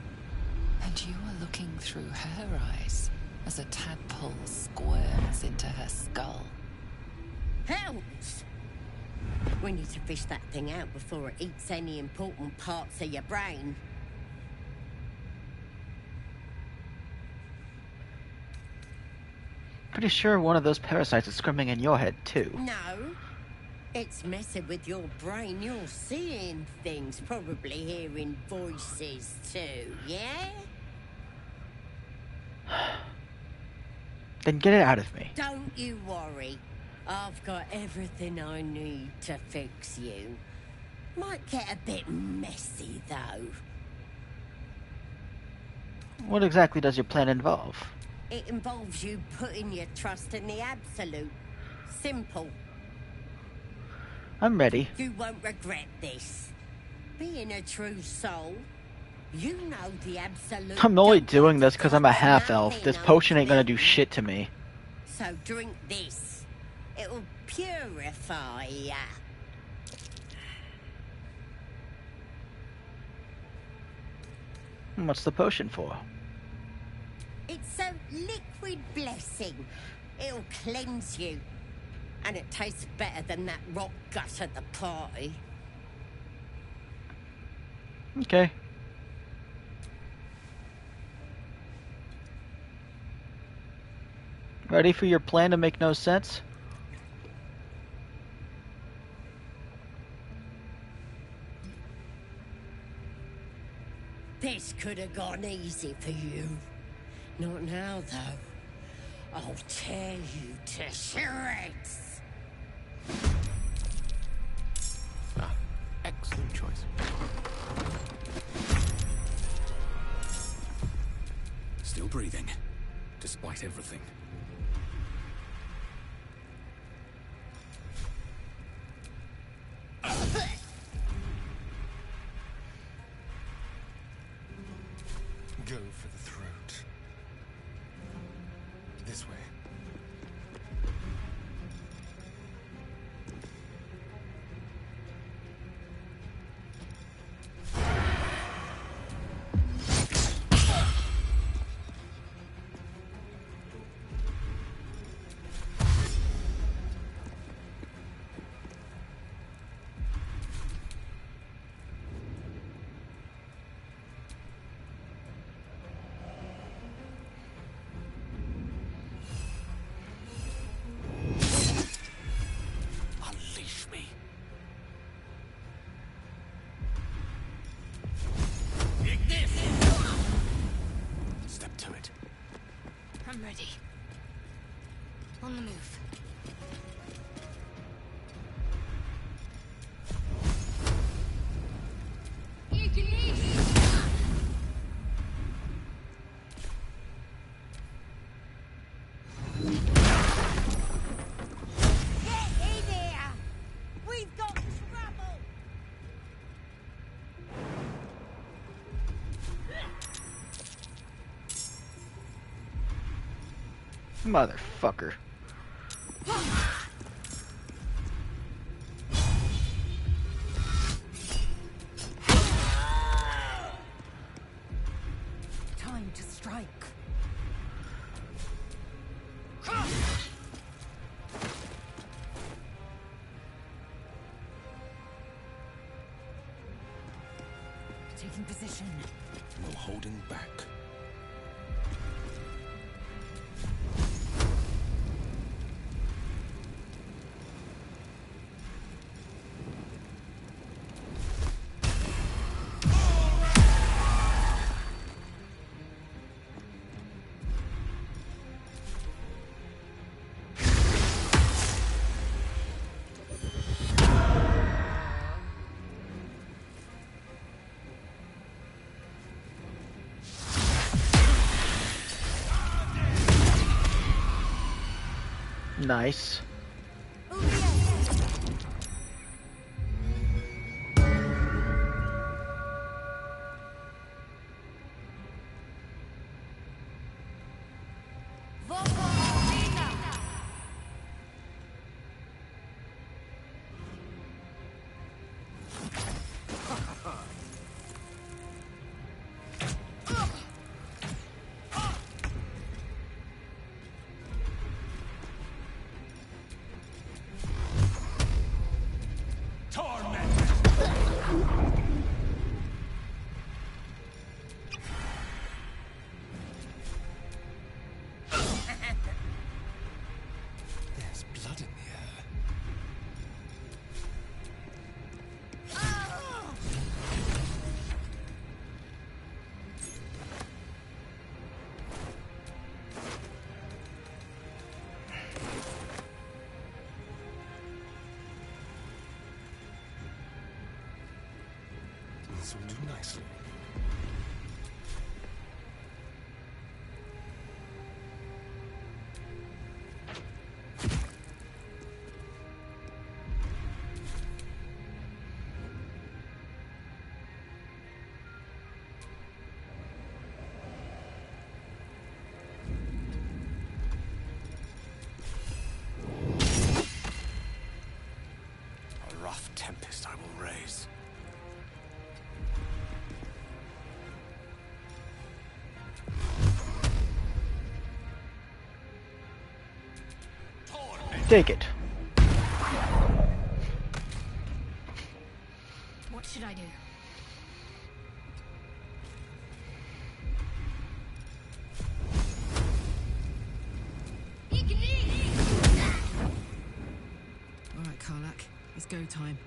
and you are looking through her eyes as a tadpole squirms into her skull. Helms! We need to fish that thing out before it eats any important parts of your brain. Pretty sure one of those parasites is scrimming in your head, too. No. It's messing with your brain. You're seeing things, probably hearing voices too, yeah? Then get it out of me. Don't you worry. I've got everything I need to fix you. Might get a bit messy, though. What exactly does your plan involve? It involves you putting your trust in the Absolute. Simple. I'm ready. You won't regret this. Being a true soul, you know the Absolute. I'm only doing this because I'm a half-elf. This potion ain't gonna do shit to me. So drink this. It'll purify ya. What's the potion for? It's a liquid blessing. It'll cleanse you. And it tastes better than that rock gut at the party. Okay. Ready for your plan to make no sense? This could have gone easy for you. Not now, though. I'll tear you to shreds. Ah, excellent choice. Still breathing, despite everything. Go for the throat. This way. ready. On the move. Motherfucker. Time to strike. Taking position. No holding back. Nice. There's blood in the air. This will do nicely. A rough tempest I will raise. Take it. What should I do? All right, Karlak. It's go time.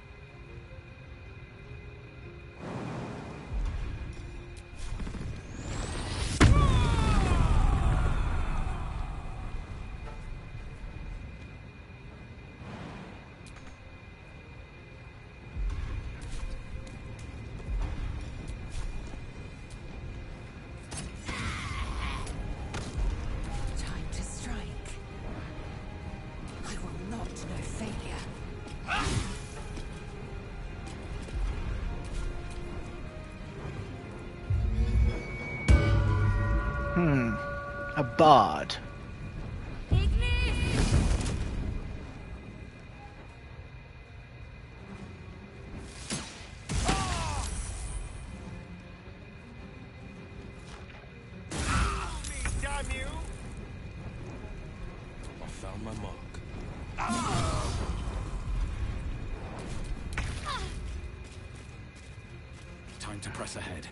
Time to strike. I will not know failure. A bard. Damn you! I found my mark. Time to press ahead.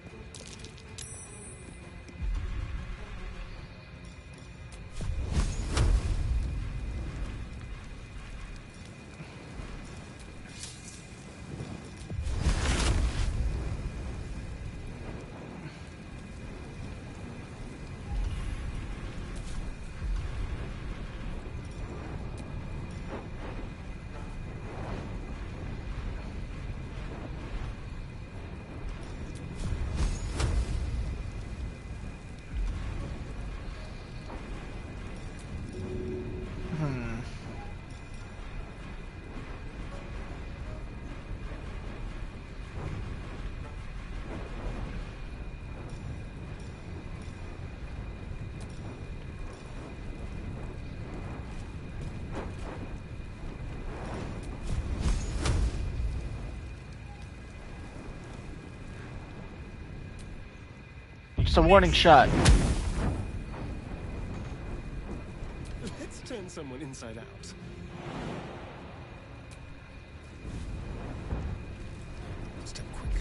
It's a warning shot. Let's turn someone inside out. Step quick.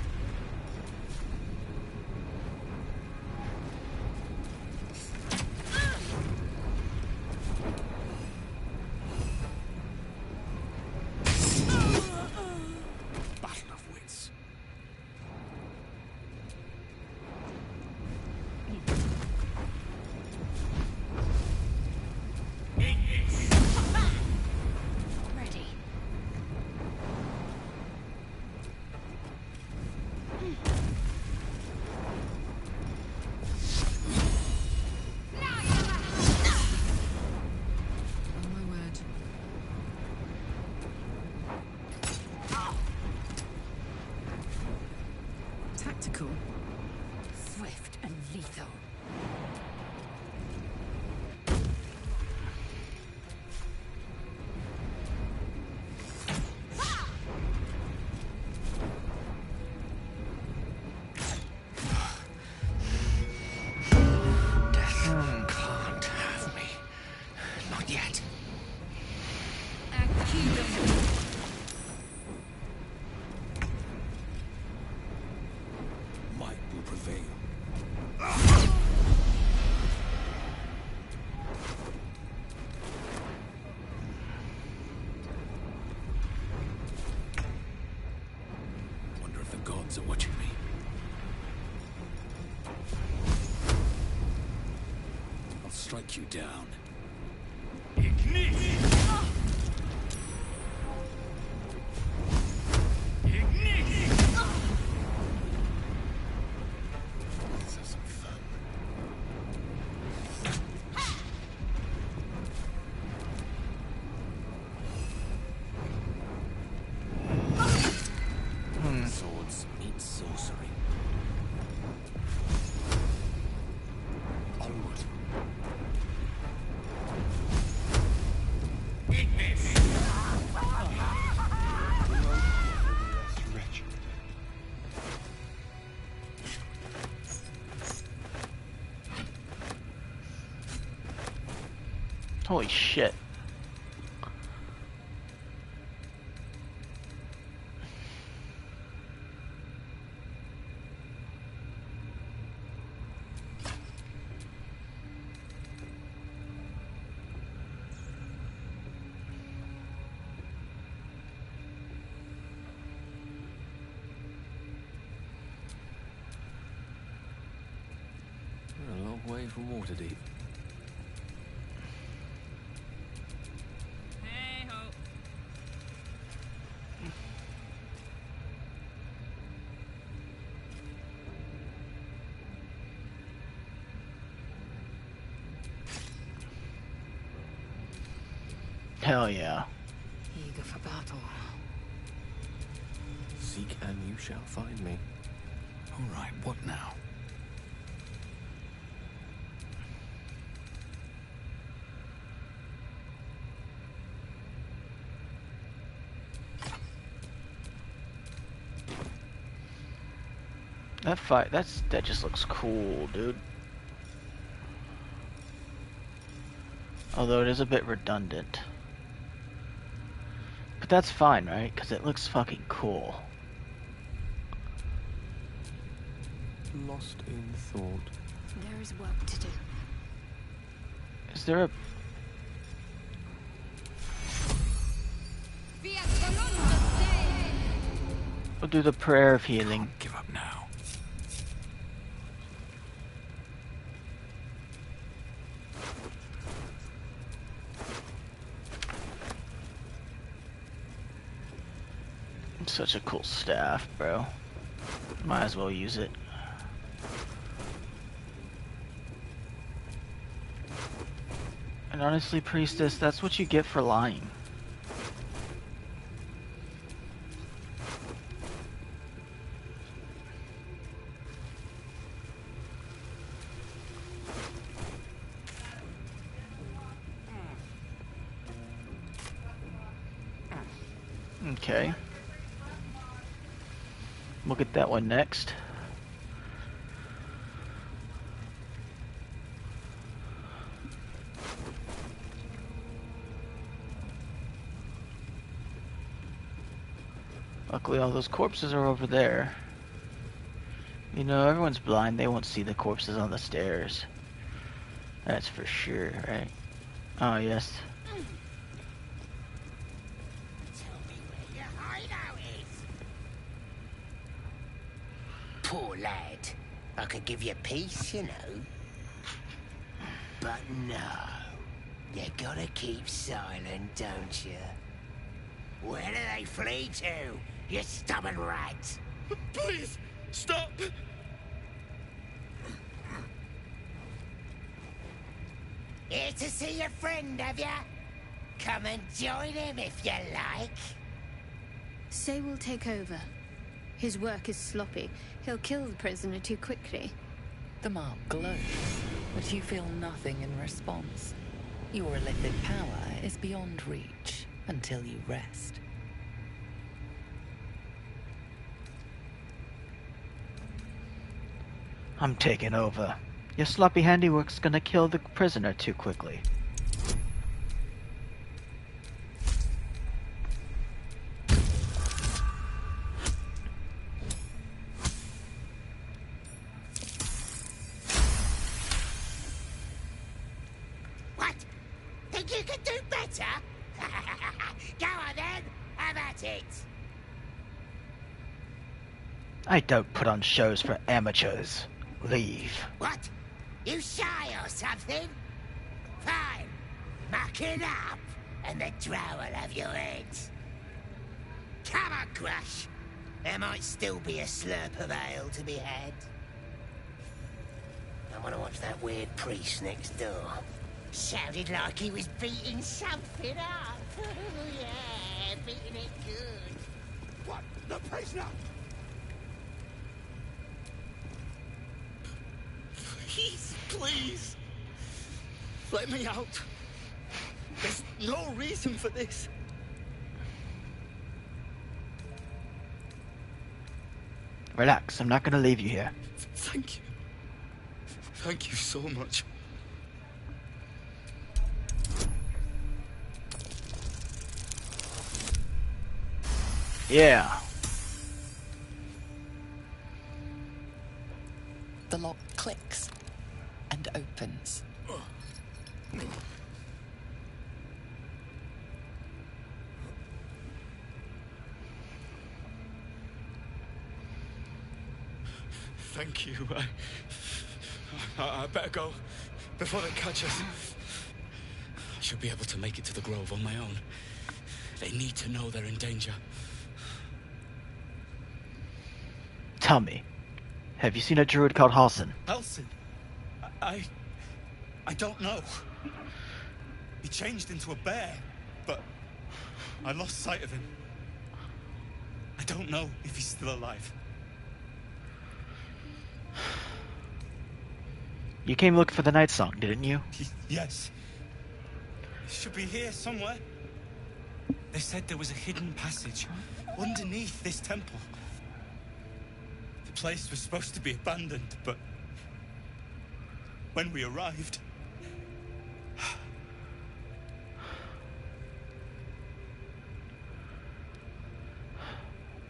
Battle of wits. Ready. Oh my word. Tactical. Swift and lethal. Death can't have me. Not yet. Might will prevail. Wonder if the gods are watching me. I'll strike you down. Let's have some fun. Swords meet sorcery. Onward. Holy shit. We're a long way from Waterdeep. Hey ho. Hell yeah. Eager for battle. Seek and you shall find me. All right, what now? That fight, that just looks cool, dude. Although it is a bit redundant. But that's fine, right? Because it looks fucking cool. Lost in thought. There is work to do. Is there a... We'll do the prayer of healing. Give up now. It's such a cool staff, bro. Might as well use it. And honestly, Priestess, that's what you get for lying. Okay. We'll get that one next. Luckily, all those corpses are over there. You know, everyone's blind. They won't see the corpses on the stairs. That's for sure, right? Oh, yes. Tell me where your hideout is. Poor lad. I could give you peace, you know. But no. You gotta keep silent, don't you? Where do they flee to, you stubborn rat? Please, stop! Here to see your friend, have ya? Come and join him if you like. Say will take over. His work is sloppy. He'll kill the prisoner too quickly. The mark glows, but you feel nothing in response. Your illicit power is beyond reach until you rest. I'm taking over. Your sloppy handiwork's gonna kill the prisoner too quickly. What? Think you can do better? Go on then, have at it. I don't put on shows for amateurs. Leave. What? You shy or something? Fine. Muck it up, and the drow will have your head. Come on, Crush. There might still be a slurp of ale to be had. I want to watch that weird priest next door. Sounded like he was beating something up. Yeah, beating it good. What? The prisoner? Please. Let me out. There's no reason for this. Relax, I'm not gonna leave you here. Thank you. Thank you so much. Yeah. The lock clicks and opens. Thank you. I better go before they catch us. I should be able to make it to the grove on my own. They need to know they're in danger. Tell me, have you seen a druid called Halsin? Halsin? I don't know. He changed into a bear, but I lost sight of him. I don't know if he's still alive. You came looking for the night song, didn't you? Yes. It should be here somewhere. They said there was a hidden passage underneath this temple. The place was supposed to be abandoned, but when we arrived...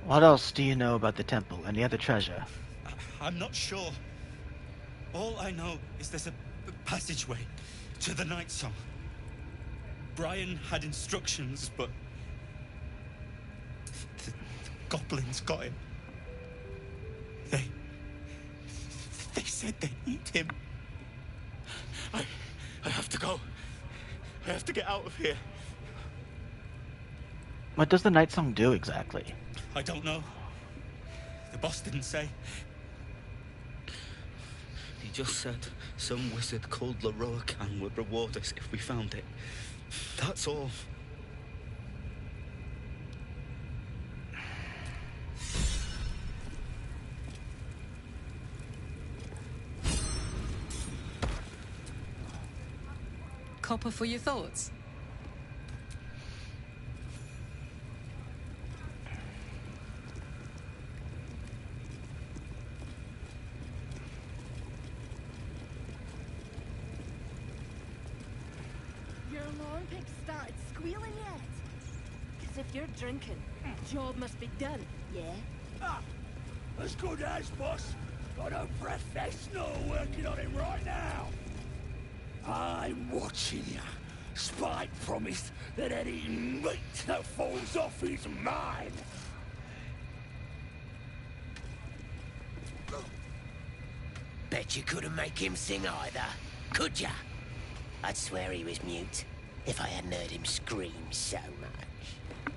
What else do you know about the temple? Any other treasure? I'm not sure. All I know is there's a passageway to the Night Song. Brian had instructions, but the goblins got him. They said they'd eat him. I have to go. I have to get out of here. What does the night song do exactly? I don't know. The boss didn't say. He just said some wizard called Leroacan would reward us if we found it. That's all. Copper for your thoughts? Your alarm pig started squealing yet? Because if you're drinking, Job must be done, yeah? Ah, as good as, boss. Got a professional working on it right now. I'm watching you. Spike promised that any meat that falls off is mine. Bet you couldn't make him sing either, could ya? I'd swear he was mute if I hadn't heard him scream so much.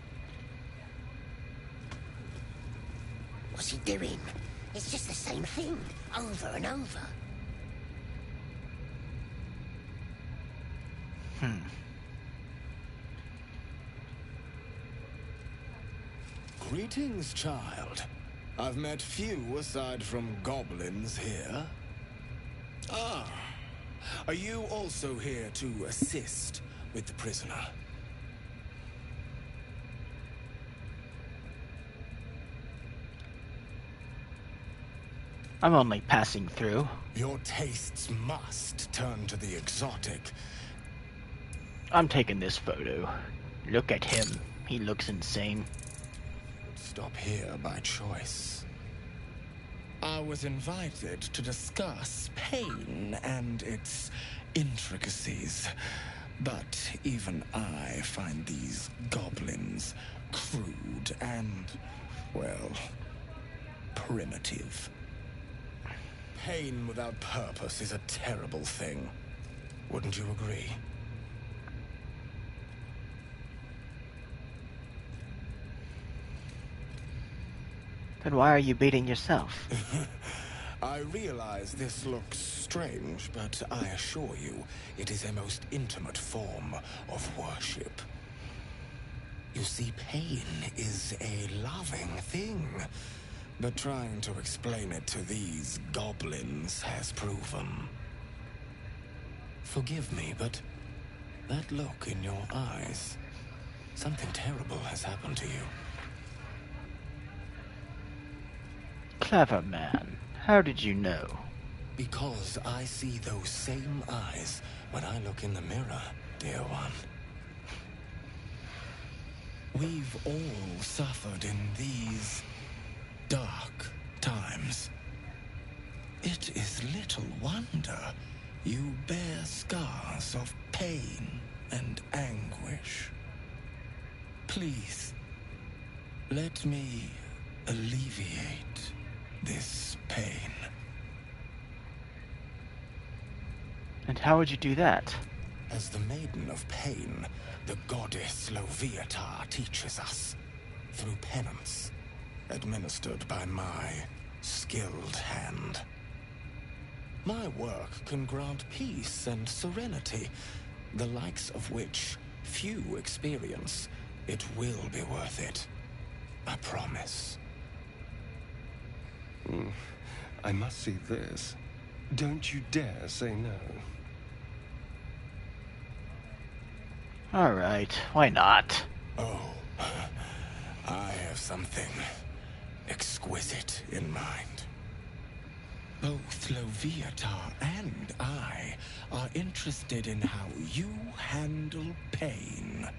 What's he doing? It's just the same thing, over and over. Greetings, child. I've met few aside from goblins here. Ah, are you also here to assist with the prisoner? I'm only passing through. Your tastes must turn to the exotic. I'm taking this photo. Look at him. He looks insane. Stop here by choice. I was invited to discuss pain and its intricacies, but even I find these goblins crude and, well, primitive. Pain without purpose is a terrible thing. Wouldn't you agree? Then why are you beating yourself? I realize this looks strange, but I assure you, it is a most intimate form of worship. You see, pain is a loving thing, but trying to explain it to these goblins has proven. Forgive me, but that look in your eyes, something terrible has happened to you. Clever man. How did you know? Because I see those same eyes when I look in the mirror, dear one. We've all suffered in these dark times. It is little wonder you bear scars of pain and anguish. Please, let me alleviate this pain. And how would you do that? As the Maiden of Pain, the goddess Loviatar teaches us, through penance, administered by my skilled hand. My work can grant peace and serenity, the likes of which few experience. It will be worth it. I promise. I must see this. Don't you dare say no. Alright, why not? Oh, I have something exquisite in mind. Both Loviatar and I are interested in how you handle pain,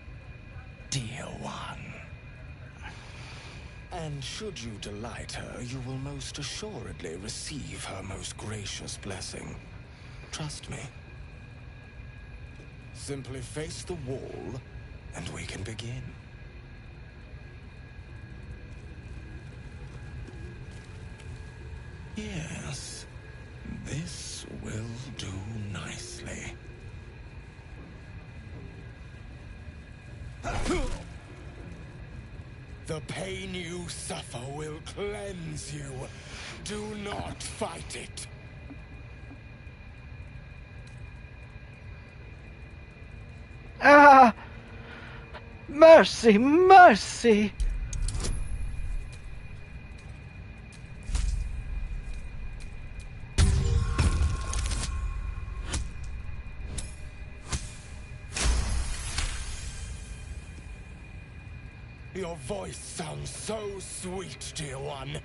dear one. And should you delight her, you will most assuredly receive her most gracious blessing. Trust me. Simply face the wall, and we can begin. Yes, this will do nicely. The pain you suffer will cleanse you. Do not fight it. Ah! Mercy, mercy! Your voice sounds so sweet, dear one.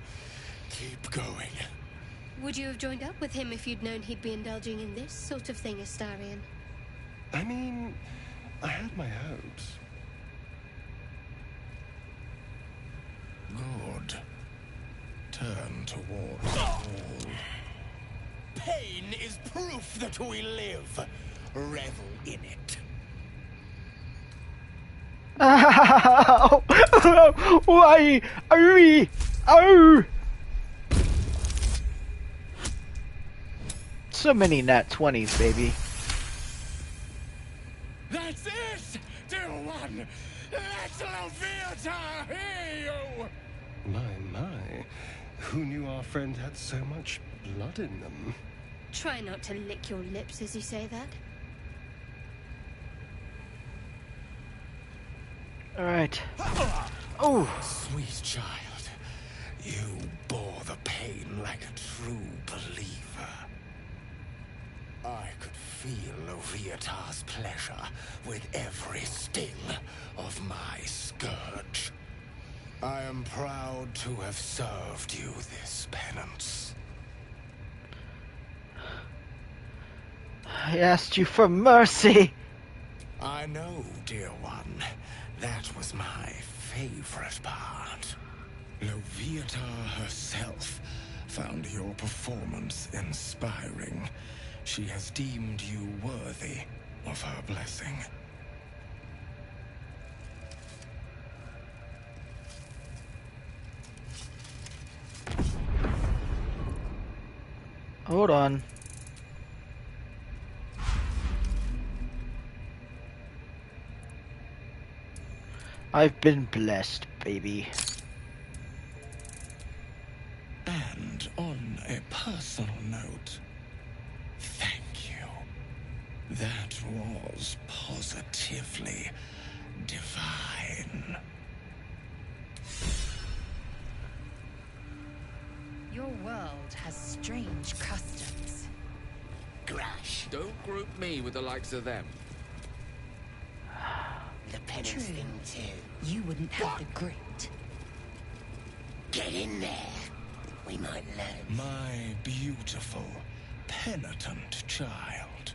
Keep going. Would you have joined up with him if you'd known he'd be indulging in this sort of thing, Astarion? I mean, I had my hopes. Good. Turn towards the wall. Pain is proof that we live. Revel in it. Why? Oh! So many nat 20s, baby. That's it, dear one. Let Leviathan hear you. My. Who knew our friend had so much blood in them? Try not to lick your lips as you say that. Alright. Oh! Sweet child, you bore the pain like a true believer. I could feel Loviatar's pleasure with every sting of my scourge. I am proud to have served you this penance. I asked you for mercy! I know, dear one. That was my favorite part. Loviatar herself found your performance inspiring. She has deemed you worthy of her blessing. Hold on. I've been blessed, baby. And on a personal note, thank you. That was positively divine. Your world has strange customs. Grush. Don't group me with the likes of them. The penance True. thing too. You wouldn't have the grit. Get in there. We might learn. My beautiful, penitent child.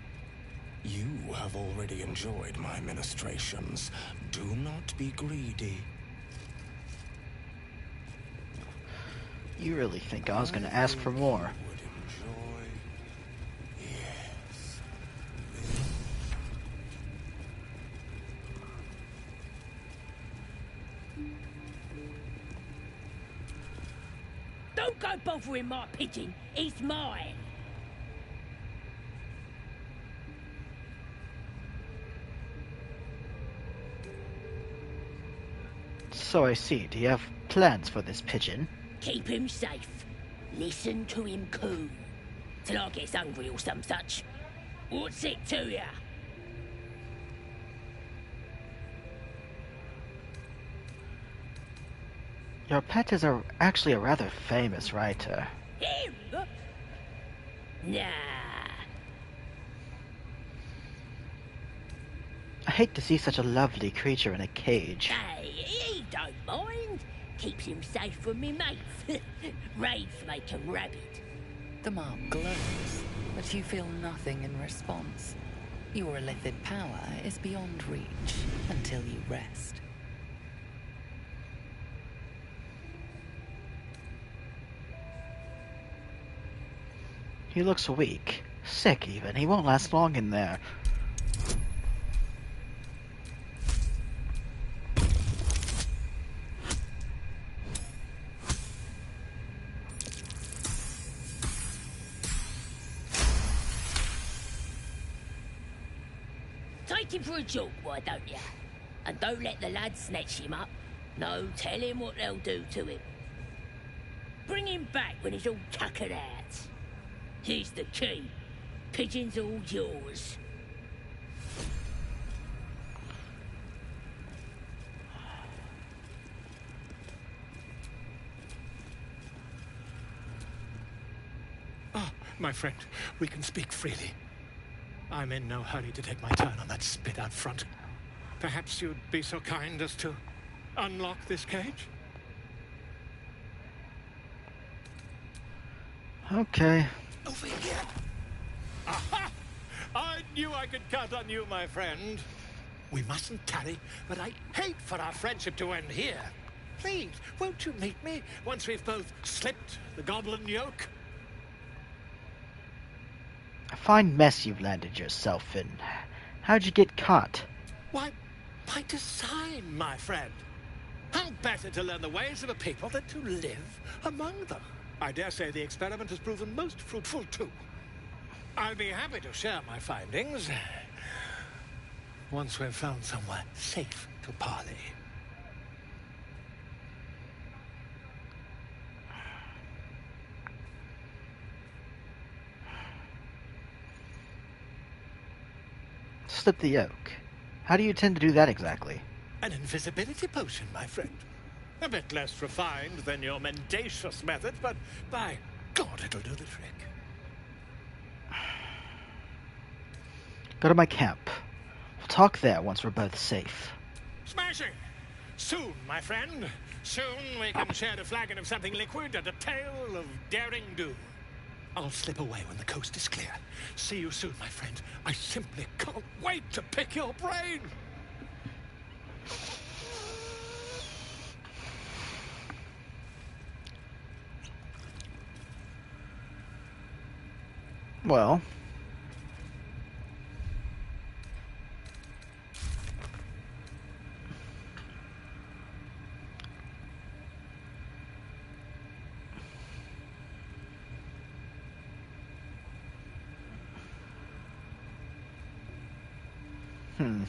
You have already enjoyed my ministrations. Do not be greedy. You really think I was gonna ask for more? Would enjoy. Yes. Don't go bothering my pigeon. He's mine. So I see. Do you have plans for this pigeon? Keep him safe. Listen to him coo. Till I gets hungry or some such. What's it to ya? Your pet is actually a rather famous writer. Him? Nah. I hate to see such a lovely creature in a cage. Hey, he don't mind. Keeps him safe from me mates. Raids make him rabid. The mark glows, but you feel nothing in response. Your illithid power is beyond reach until you rest. He looks weak. Sick, even. He won't last long in there. Take him for a jog, why don't ya? And don't let the lads snatch him up. No, tell him what they'll do to him. Bring him back when he's all tuckered out. Here's the key. Pigeon's all yours. Ah, my friend, we can speak freely. I'm in no hurry to take my turn on that spit out front. Perhaps you'd be so kind as to unlock this cage? Okay. Over here. Aha! I knew I could count on you, my friend. We mustn't tarry, but I hate for our friendship to end here. Please, won't you meet me once we've both slipped the goblin yoke? A fine mess you've landed yourself in. How'd you get caught? Why, by design, my friend. How better to learn the ways of a people than to live among them? I dare say the experiment has proven most fruitful, too. I'll be happy to share my findings once we've found somewhere safe to parley. Slip the yoke. How do you intend to do that exactly? An invisibility potion, my friend. A bit less refined than your mendacious method, but by God, it'll do the trick. Go to my camp. We'll talk there once we're both safe. Smashing! Soon, my friend. Soon we can share a flagon of something liquid and a tale of daring do. I'll slip away when the coast is clear. See you soon, my friend. I simply can't wait to pick your brain! Well... Hmm.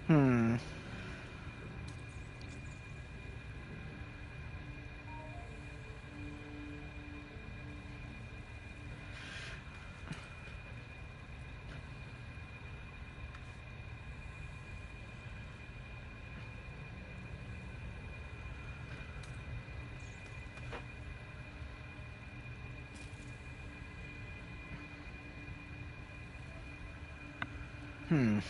Hmm. Hmm.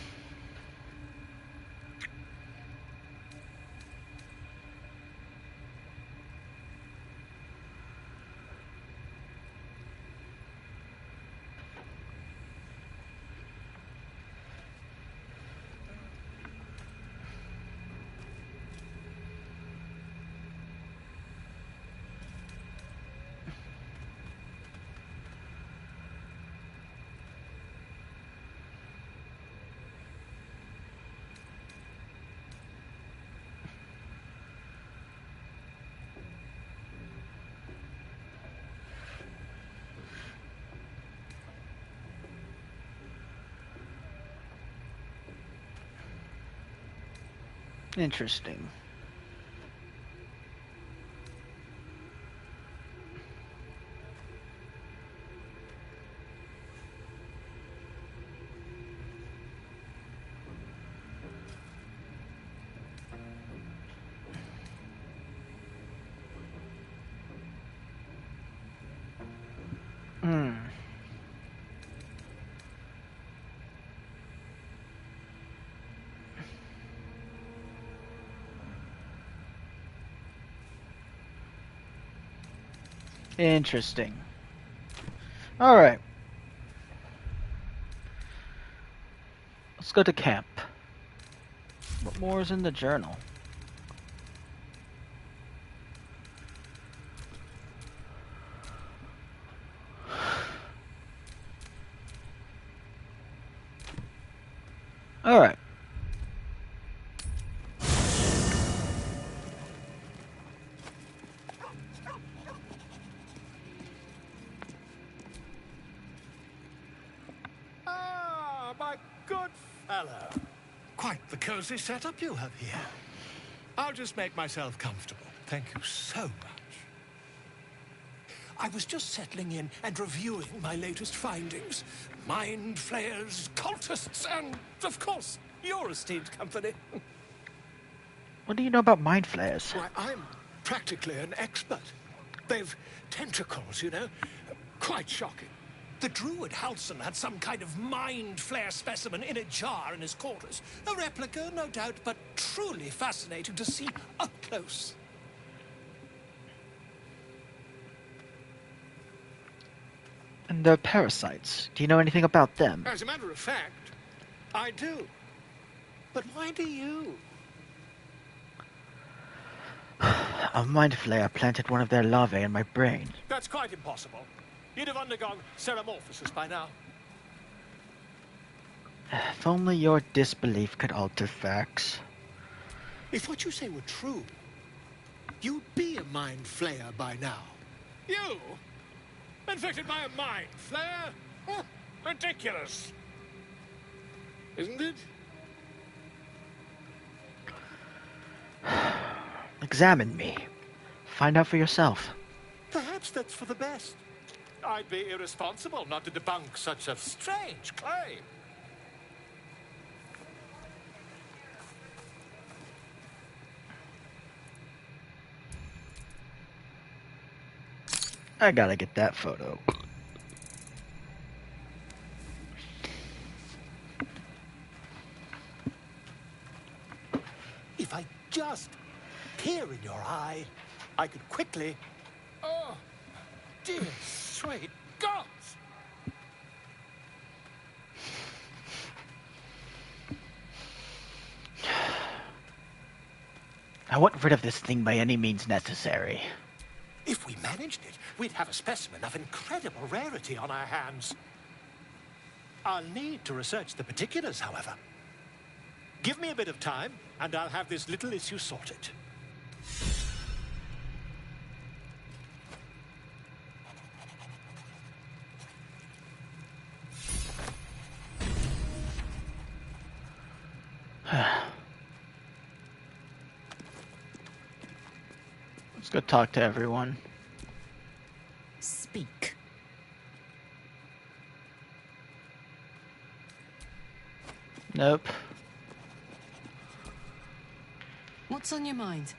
Interesting. Hmm. Interesting. Alright. Let's go to camp. What more is in the journal? Alright. Ah, my good fellow. Quite the cozy setup you have here. I'll just make myself comfortable. Thank you so much. I was just settling in and reviewing my latest findings. Mind flayers, cultists, and, of course, your esteemed company. What do you know about mind flayers? Why, I'm practically an expert. They've tentacles, you know. Quite shocking. The druid Halson had some kind of mind flare specimen in a jar in his quarters. A replica, no doubt, but truly fascinating to see up close. And the parasites. Do you know anything about them? As a matter of fact, I do. But why do you? A mind flayer planted one of their larvae in my brain. That's quite impossible. You'd have undergone ceramorphosis by now. If only your disbelief could alter facts. If what you say were true, you'd be a mind flayer by now. You? Infected by a mind flare? Huh, ridiculous. Isn't it? Examine me. Find out for yourself. Perhaps that's for the best. I'd be irresponsible not to debunk such a strange claim. I gotta get that photo. If I just peer in your eye, I could quickly... Oh, dear sweet gods! I want rid of this thing by any means necessary. If we managed it, we'd have a specimen of incredible rarity on our hands. I'll need to research the particulars, however. Give me a bit of time, and I'll have this little issue sorted. Let's go talk to everyone. Speak. Nope. What's on your mind?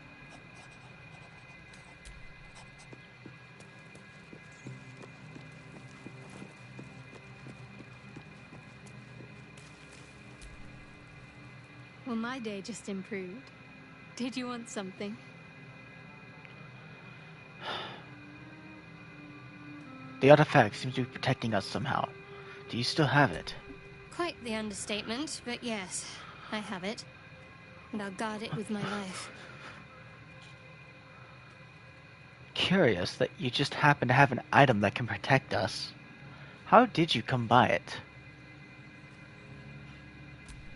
Well, my day just improved. Did you want something? The artifact seems to be protecting us somehow. Do you still have it? Quite the understatement, but yes, I have it. And I'll guard it with my life. Curious that you just happen to have an item that can protect us. How did you come by it?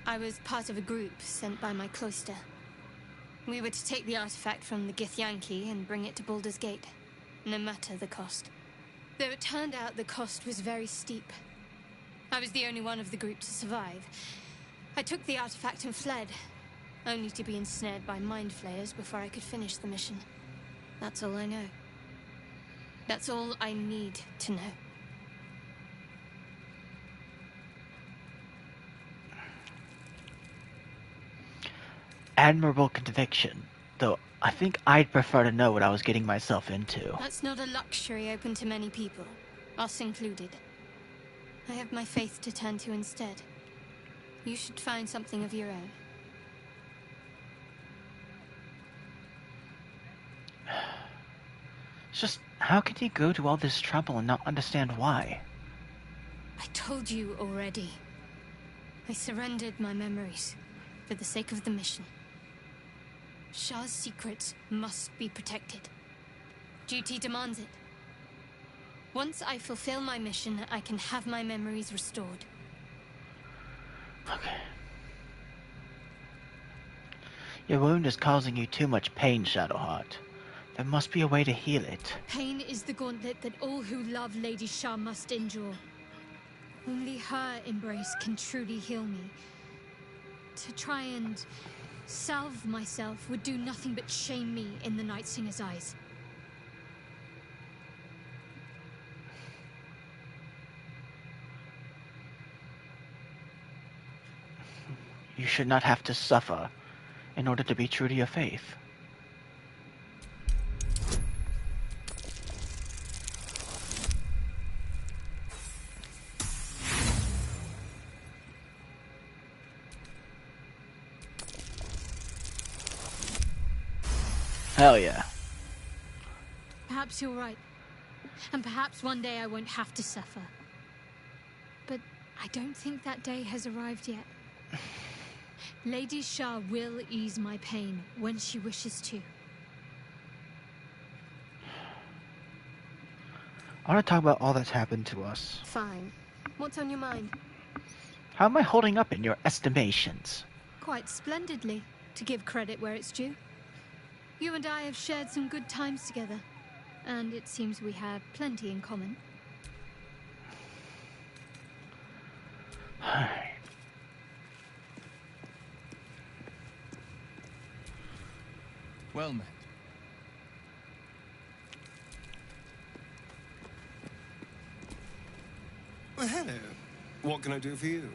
I was part of a group sent by my cloister. We were to take the artifact from the Githyanki and bring it to Baldur's Gate, no matter the cost. Though it turned out the cost was very steep. I was the only one of the group to survive. I took the artifact and fled, only to be ensnared by mind flayers before I could finish the mission. That's all I know. That's all I need to know. Admirable conviction, though I think I'd prefer to know what I was getting myself into. That's not a luxury open to many people, us included. I have my faith to turn to instead. You should find something of your own. It's just, how can you go to all this trouble and not understand why? I told you already. I surrendered my memories for the sake of the mission. Shah's secrets must be protected. Duty demands it. Once I fulfill my mission, I can have my memories restored. Okay. Your wound is causing you too much pain, Shadowheart. There must be a way to heal it. Pain is the gauntlet that all who love Lady Shah must endure. Only her embrace can truly heal me. To try and salve myself would do nothing but shame me in the Night Singer's eyes. You should not have to suffer in order to be true to your faith. Hell yeah. Perhaps you're right. And perhaps one day I won't have to suffer. But I don't think that day has arrived yet. Lady Shah will ease my pain when she wishes to. I want to talk about all that's happened to us. Fine. What's on your mind? How am I holding up in your estimations? Quite splendidly, to give credit where it's due. You and I have shared some good times together, and it seems we have plenty in common. Well met. Well, hello. What can I do for you?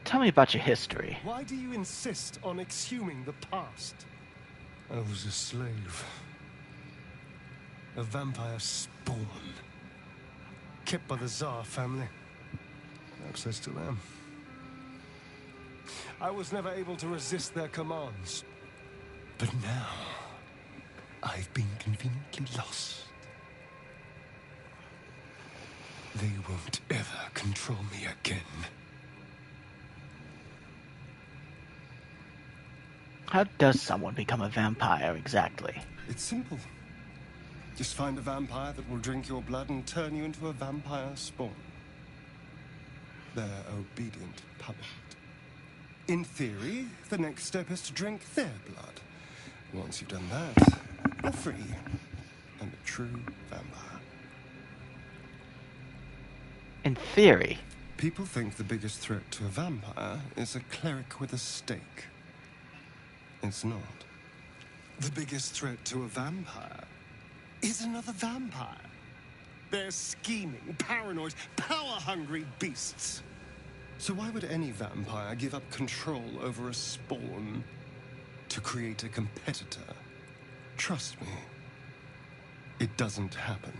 Tell me about your history. Why do you insist on exhuming the past? I was a slave. A vampire spawn. Kept by the Tsar family. Perhaps I still am. I was never able to resist their commands. But now, I've been conveniently lost. They won't ever control me again. How does someone become a vampire exactly? It's simple. Just find a vampire that will drink your blood and turn you into a vampire spawn. Their obedient puppet. In theory, the next step is to drink their blood. Once you've done that, you're free and a true vampire. In theory. People think the biggest threat to a vampire is a cleric with a stake. It's not. The biggest threat to a vampire is another vampire. They're scheming, paranoid, power-hungry beasts. So why would any vampire give up control over a spawn to create a competitor? Trust me, it doesn't happen.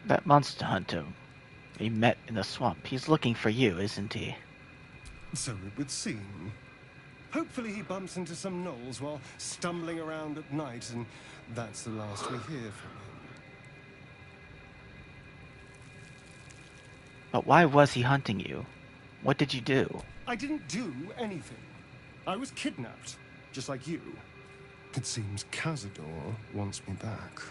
That monster hunter he met in the swamp, he's looking for you, isn't he? So it would seem. Hopefully he bumps into some gnolls while stumbling around at night, and that's the last we hear from him. But why was he hunting you? What did you do? I didn't do anything. I was kidnapped, just like you. It seems Cazador wants me back.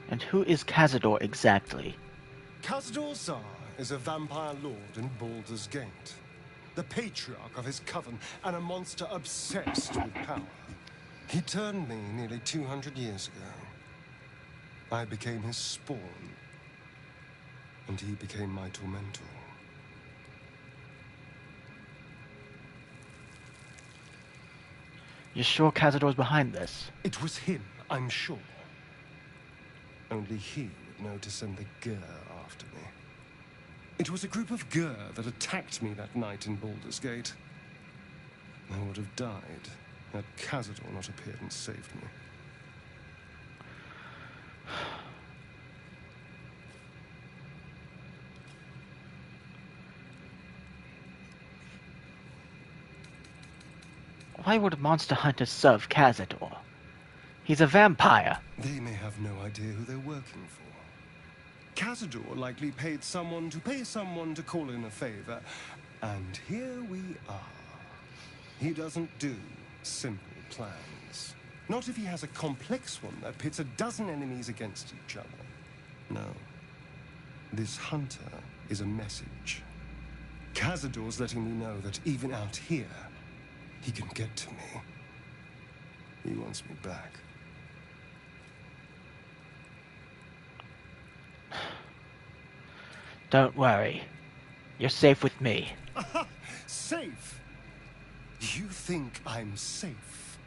And who is Cazador exactly? Cazador Zar is a vampire lord in Baldur's Gate. The patriarch of his coven and a monster obsessed with power. He turned me nearly 200 years ago. I became his spawn, and he became my tormentor. You're sure Cazador's behind this? It was him, I'm sure. Only he would know to send the Gur after me. It was a group of Gur that attacked me that night in Baldur's Gate. I would have died had Cazador not appeared and saved me. Why would monster hunters serve Cazador? He's a vampire. They may have no idea who they're working for. Cazador likely paid someone to pay someone to call in a favor. And here we are. He doesn't do simple plans. Not if he has a complex one that pits a dozen enemies against each other. No. This hunter is a message. Cazador's letting me know that even out here, he can get to me. He wants me back. Don't worry. You're safe with me. Safe? You think I'm safe?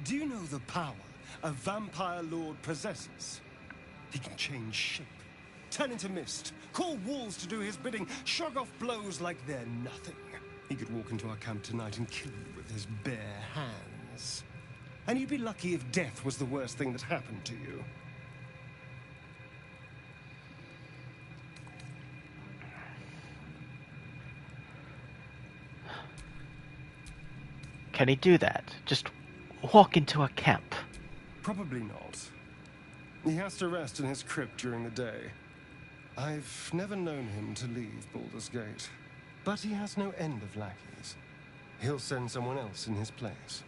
Do you know the power a vampire lord possesses. He can change shape, turn into mist, call walls to do his bidding, shrug off blows like they're nothing. He could walk into our camp tonight and kill you with his bare hands. And you'd be lucky if death was the worst thing that happened to you. Can he do that? Just walk into a camp? Probably not. He has to rest in his crypt during the day. I've never known him to leave Baldur's Gate. But he has no end of lackeys. He'll send someone else in his place.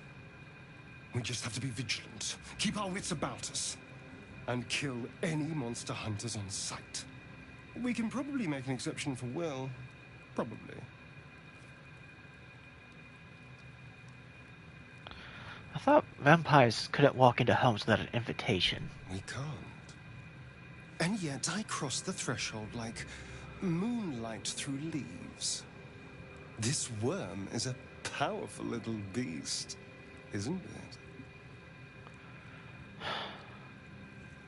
We just have to be vigilant, keep our wits about us, and kill any monster hunters on sight. We can probably make an exception for Will. Probably. I thought vampires couldn't walk into homes without an invitation. We can't. And yet I crossed the threshold like moonlight through leaves. This worm is a powerful little beast, isn't it?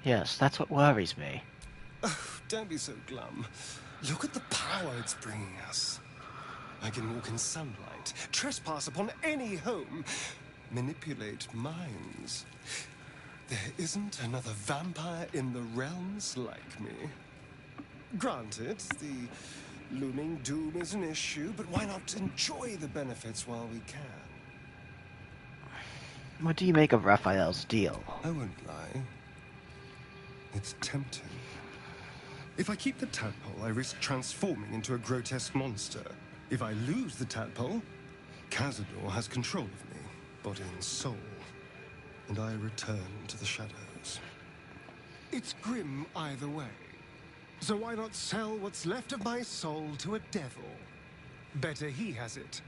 Yes, that's what worries me. Oh, don't be so glum. Look at the power it's bringing us. I can walk in sunlight, trespass upon any home, manipulate minds. There isn't another vampire in the realms like me. Granted, the looming doom is an issue, but why not enjoy the benefits while we can? What do you make of Raphael's deal? I won't lie. It's tempting. If I keep the tadpole, I risk transforming into a grotesque monster. If I lose the tadpole, Cazador has control of me, body and soul, and I return to the shadows. It's grim either way. So why not sell what's left of my soul to a devil? Better he has it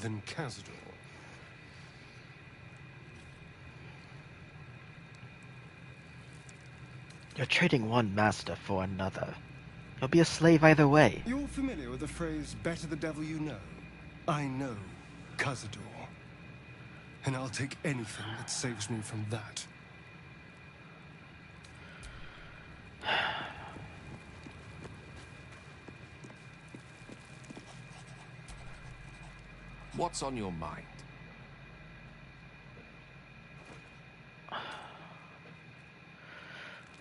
than Cazador. You're trading one master for another. You'll be a slave either way. You're familiar with the phrase, better the devil you know? I know Cazador. And I'll take anything that saves me from that. What's on your mind?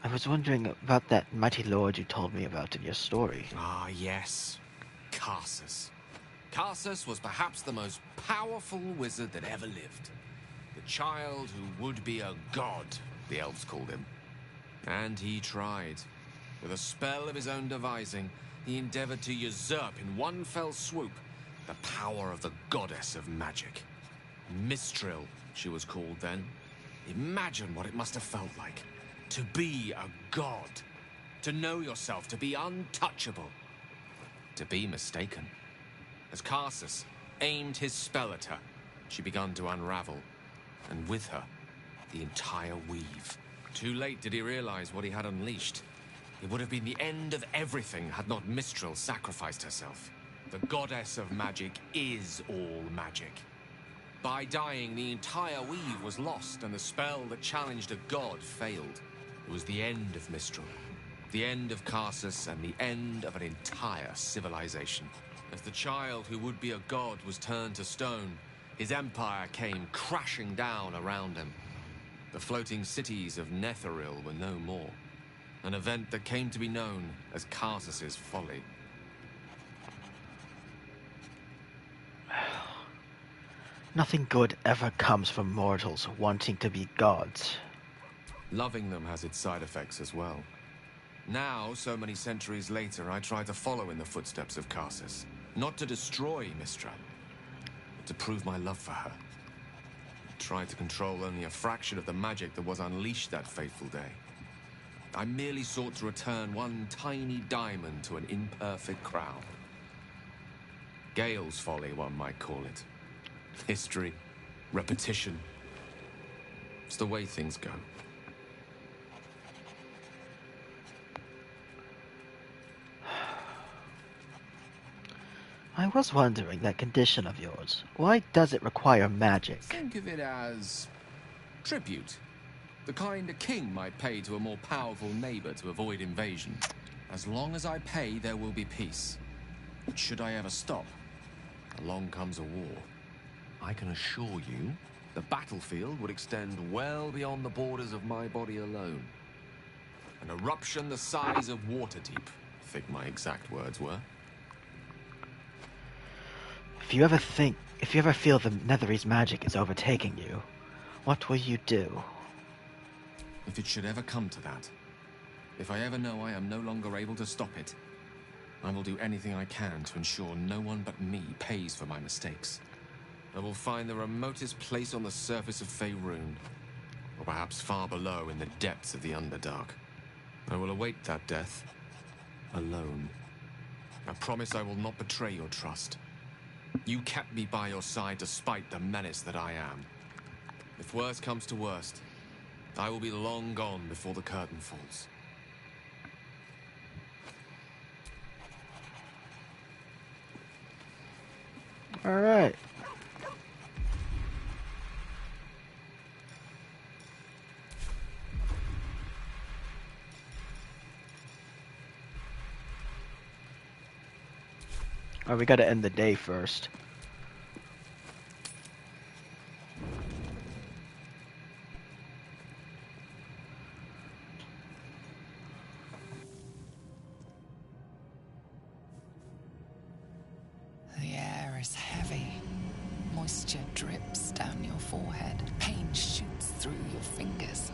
I was wondering about that mighty lord you told me about in your story. Ah, yes. Corvus. Corvus was perhaps the most powerful wizard that ever lived. The child who would be a god, the elves called him. And he tried. With a spell of his own devising, he endeavored to usurp in one fell swoop the power of the goddess of magic. Mistril, she was called then. Imagine what it must have felt like. To be a god. To know yourself, to be untouchable. To be mistaken. As Corvus aimed his spell at her, she began to unravel. And with her, the entire weave. Too late did he realize what he had unleashed. It would have been the end of everything had not Mistril sacrificed herself. The goddess of magic is all magic. By dying, the entire weave was lost, and the spell that challenged a god failed. It was the end of Mistril, the end of Corvus, and the end of an entire civilization. As the child who would be a god was turned to stone, his empire came crashing down around him. The floating cities of Netheril were no more, an event that came to be known as Corvus's folly. Nothing good ever comes from mortals wanting to be gods. Loving them has its side effects as well. Now, so many centuries later, I try to follow in the footsteps of Corvus. Not to destroy Mistra, but to prove my love for her. I tried to control only a fraction of the magic that was unleashed that fateful day. I merely sought to return one tiny diamond to an imperfect crown. Gale's folly, one might call it. History, repetition. It's the way things go. I was wondering, that condition of yours, why does it require magic? Think of it as tribute. The kind a king might pay to a more powerful neighbor to avoid invasion. As long as I pay, there will be peace. But should I ever stop, along comes a war. I can assure you, the battlefield would extend well beyond the borders of my body alone. An eruption the size of Waterdeep, I think my exact words were. If you ever feel the Netherese magic is overtaking you, what will you do? If it should ever come to that, if I ever know I am no longer able to stop it, I will do anything I can to ensure no one but me pays for my mistakes. I will find the remotest place on the surface of Faerun, or perhaps far below in the depths of the Underdark. I will await that death, alone. I promise I will not betray your trust. You kept me by your side despite the menace that I am. If worst comes to worst, I will be long gone before the curtain falls. All right. Oh, we gotta end the day first. The air is heavy. Moisture drips down your forehead. Pain shoots through your fingers.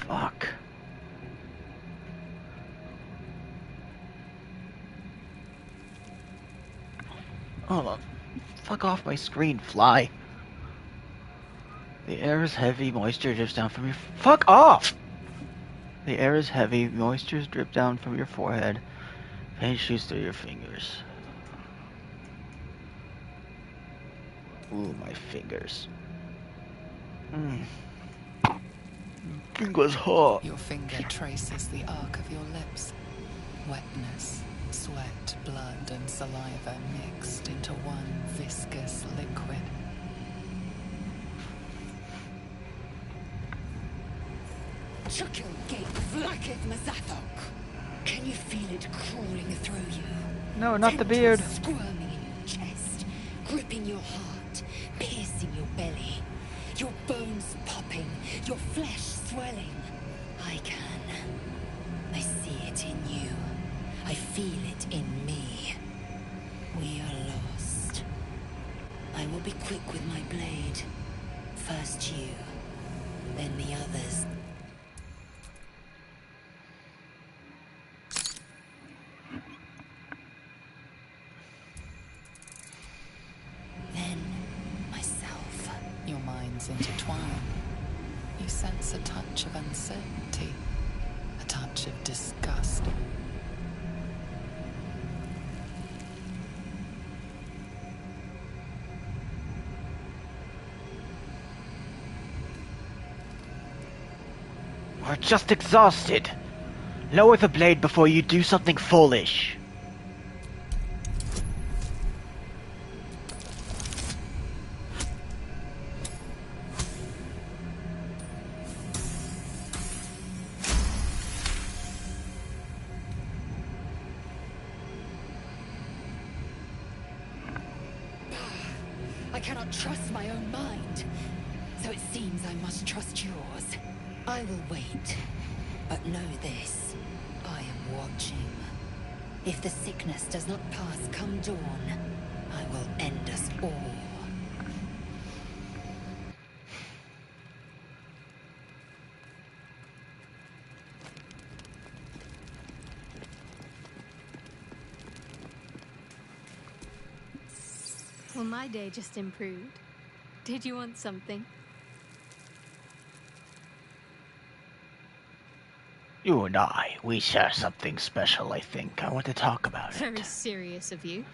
Fuck. Hold on. Fuck off my screen, fly. The air is heavy, moisture drips down from your... Fuck off! The air is heavy, moisture drip down from your forehead. Pain shoots through your fingers. Ooh, my fingers. Fingers hot. Your finger traces the arc of your lips. Wetness, sweat, blood, and saliva mixed into one viscous liquid. Chukil gate flacketh Mazathok. Can you feel it crawling through you? No, not the beard. Squirming in your chest, gripping your heart, piercing your belly. Your bones popping, your flesh swelling. I can. I see it in you. I feel it in me. We are lost. I will be quick with my blade. First you, then the others. Then myself. Your minds intertwine. You sense a touch of uncertainty, a touch of disgust. We're just exhausted. Lower the blade before you do something foolish. I cannot trust my own mind. So it seems I must trust yours. I will wait. But know this. I am watching. If the sickness does not pass come dawn, I will end us all. Well, my day just improved. Did you want something? You and I, we share something special, I think. I want to talk about it. Very serious of you.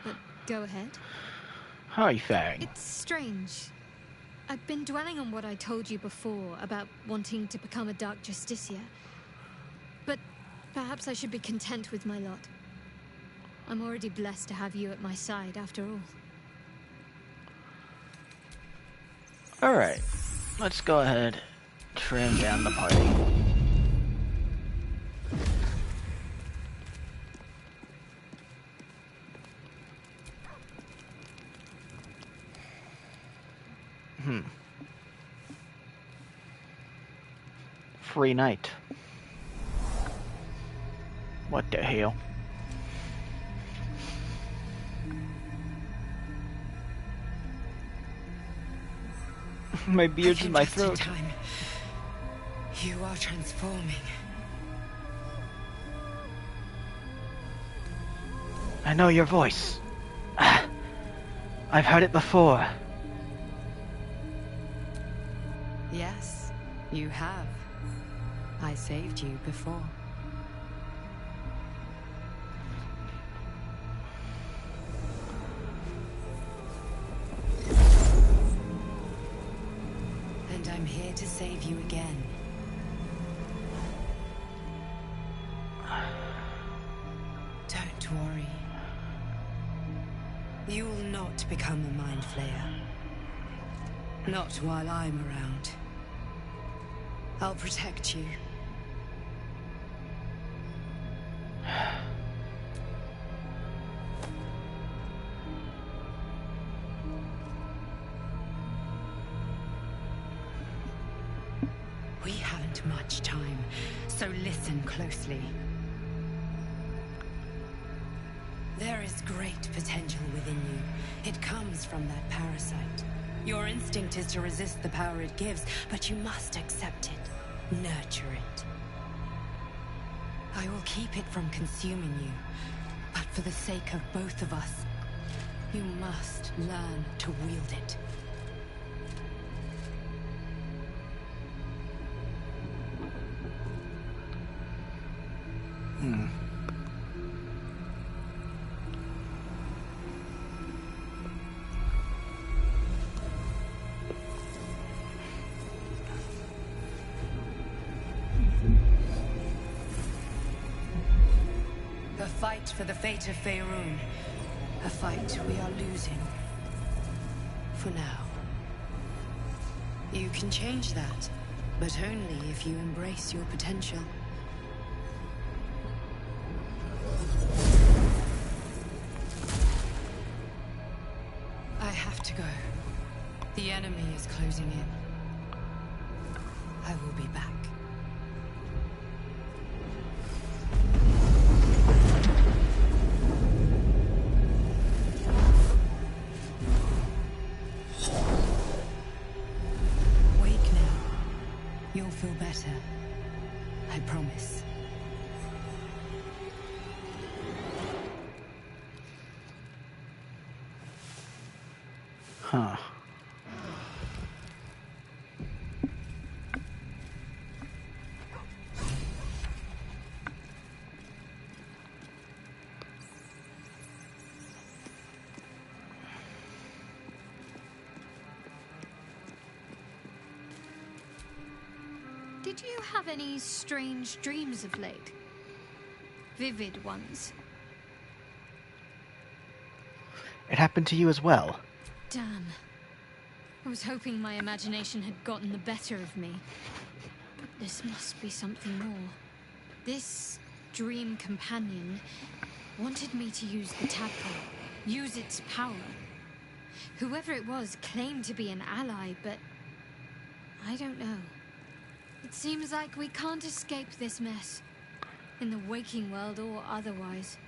But go ahead. How are you faring? It's strange. I've been dwelling on what I told you before about wanting to become a Dark Justicia. But perhaps I should be content with my lot. I'm already blessed to have you at my side, after all. Alright, let's go ahead, trim down the party. Free night. What the hell? My beard's in my throat. Time. You are transforming. I know your voice. I've heard it before. Yes, you have. I saved you before. And I'm here to save you again. Don't worry. You will not become a Mind Flayer. Not while I'm around. I'll protect you. We haven't much time, so listen closely. There is great potential within you. It comes from that parasite. Your instinct is to resist the power it gives, but you must accept it, nurture it. I will keep it from consuming you, but for the sake of both of us, you must learn to wield it. A fight for the fate of Faerun. A fight we are losing. For now. You can change that, but only if you embrace your potential. I have to go. The enemy is closing in. I will be back. You'll feel better. I promise. Huh. Did you have any strange dreams of late? Vivid ones? It happened to you as well. Damn. I was hoping my imagination had gotten the better of me. But this must be something more. This dream companion wanted me to use the tadpole, use its power. Whoever it was claimed to be an ally, but I don't know. It seems like we can't escape this mess, in the waking world or otherwise.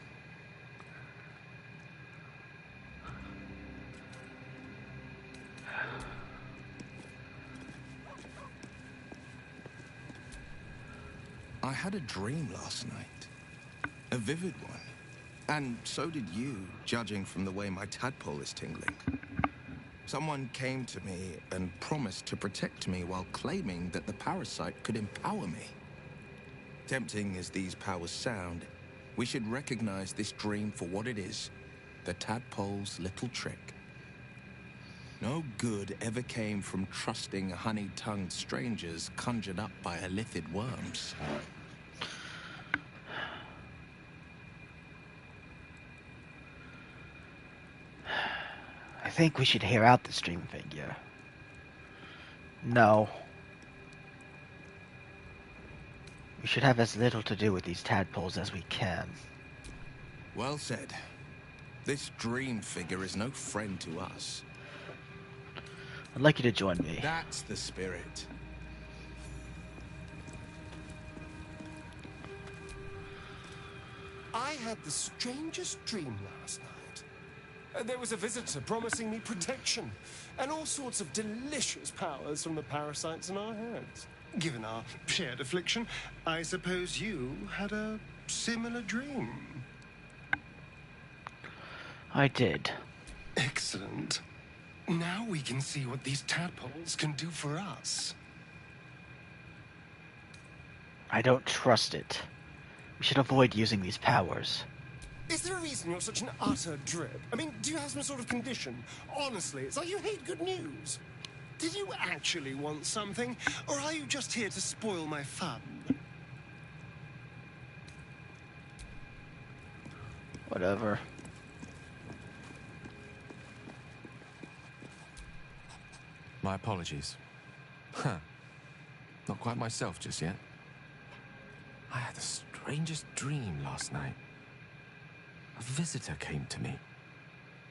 I had a dream last night. A vivid one. And so did you, judging from the way my tadpole is tingling. Someone came to me and promised to protect me while claiming that the parasite could empower me. Tempting as these powers sound, we should recognize this dream for what it is, the tadpole's little trick. No good ever came from trusting honey-tongued strangers conjured up by illithid worms. I think we should hear out the stream figure. No. We should have as little to do with these tadpoles as we can. Well said. This dream figure is no friend to us. I'd like you to join me. That's the spirit. I had the strangest dream last night. There was a visitor promising me protection and all sorts of delicious powers from the parasites in our heads. Given our shared affliction, I suppose you had a similar dream. I did. Excellent. Now we can see what these tadpoles can do for us. I don't trust it. We should avoid using these powers. Is there a reason you're such an utter drip? I mean, do you have some sort of condition? Honestly, it's like you hate good news. Did you actually want something, or are you just here to spoil my fun? Whatever. My apologies. Huh. Not quite myself just yet. I had the strangest dream last night. A visitor came to me.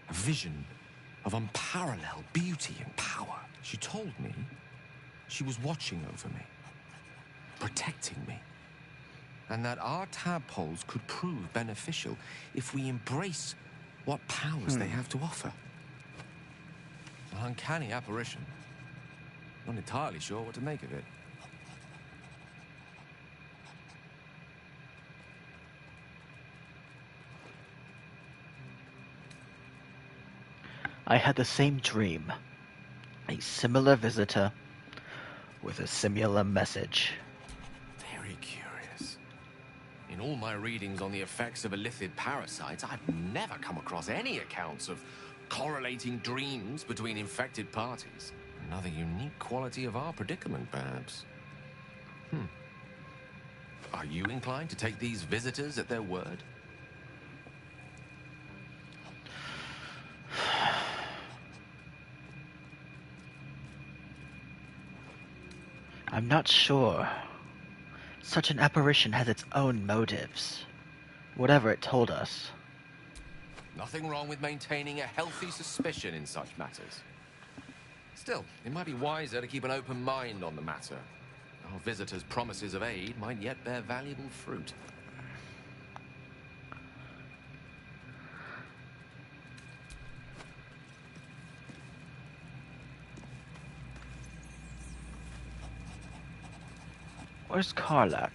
A vision of unparalleled beauty and power. She told me she was watching over me, protecting me, and that our tadpoles could prove beneficial if we embrace what powers they have to offer. An uncanny apparition. Not entirely sure what to make of it. I had the same dream. A similar visitor with a similar message. Very curious. In all my readings on the effects of illithid parasites, I've never come across any accounts of correlating dreams between infected parties. Another unique quality of our predicament, perhaps. Are you inclined to take these visitors at their word? I'm not sure. Such an apparition has its own motives. Whatever it told us. Nothing wrong with maintaining a healthy suspicion in such matters. Still, it might be wiser to keep an open mind on the matter. Our visitors' promises of aid might yet bear valuable fruit. Where's Karlak?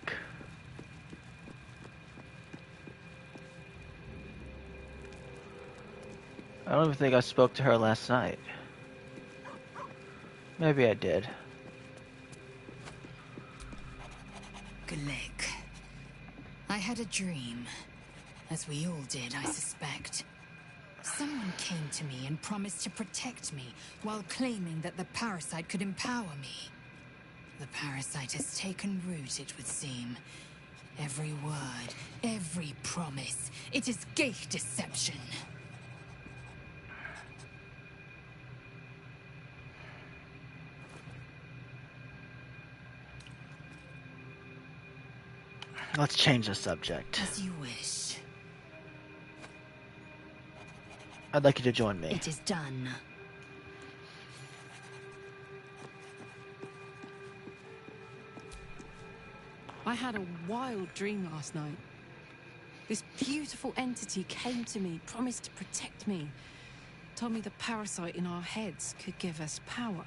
I don't even think I spoke to her last night. Maybe I did. Glik. I had a dream. As we all did, I suspect. Someone came to me and promised to protect me, while claiming that the parasite could empower me. The parasite has taken root, it would seem. Every word, every promise, it is gay deception. Let's change the subject. As you wish. I'd like you to join me. It is done. I had a wild dream last night. This beautiful entity came to me, promised to protect me. Told me the parasite in our heads could give us power.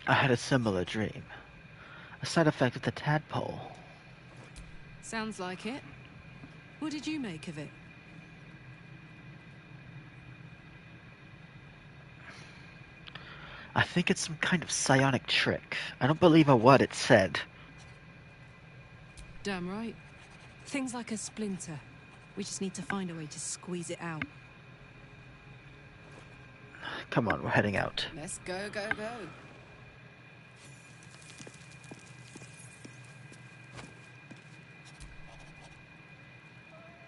I had a similar dream. A side effect of the tadpole. Sounds like it. What did you make of it? I think it's some kind of psionic trick. I don't believe a word it said. Damn right. Things like a splinter. We just need to find a way to squeeze it out. Come on, we're heading out. Let's go, go, go.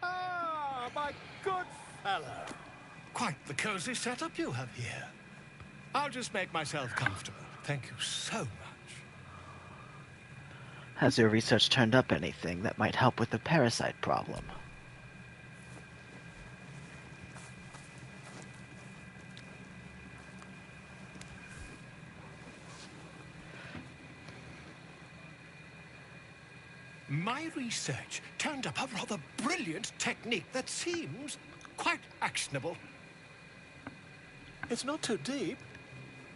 Ah, my good fellow. Quite the cozy setup you have here. I'll just make myself comfortable. Thank you so much. Has your research turned up anything that might help with the parasite problem? My research turned up a rather brilliant technique that seems quite actionable. It's not too deep,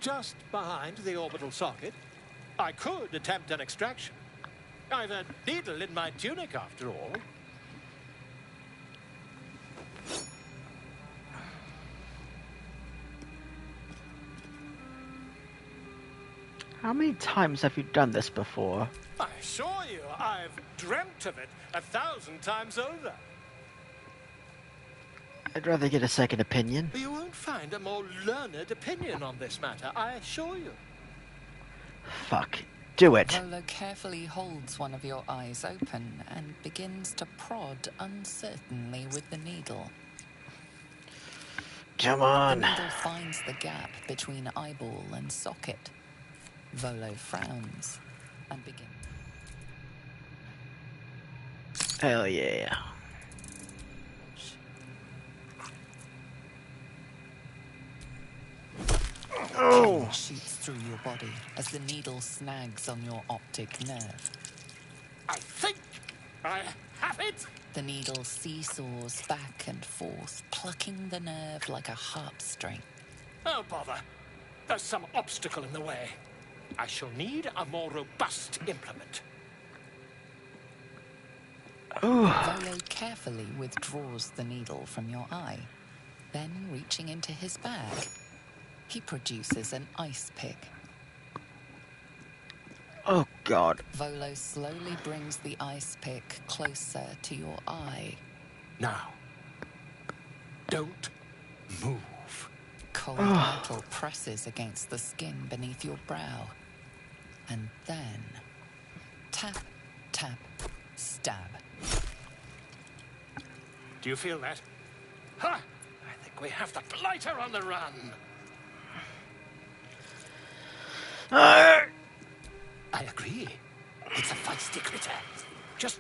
just behind the orbital socket. I could attempt an extraction. I've a needle in my tunic, after all. How many times have you done this before? I assure you, I've dreamt of it 1,000 times over. I'd rather get a second opinion. You won't find a more learned opinion on this matter, I assure you. Fuck. Do it. Volo carefully holds one of your eyes open and begins to prod uncertainly with the needle. Come on. The needle finds the gap between eyeball and socket. Volo frowns and begins. Hell yeah. Oh! Shoots through your body as the needle snags on your optic nerve. I think I have it! The needle seesaws back and forth, plucking the nerve like a heartstring. Oh, bother. There's some obstacle in the way. I shall need a more robust implement. Volo carefully withdraws the needle from your eye. Then, reaching into his bag, he produces an ice pick. Oh, God. Volo slowly brings the ice pick closer to your eye. Now, don't move. Cold metal presses against the skin beneath your brow. And then, tap, tap, stab. Do you feel that? Ha! I think we have the blighter on the run. I agree. It's a feisty critter. Just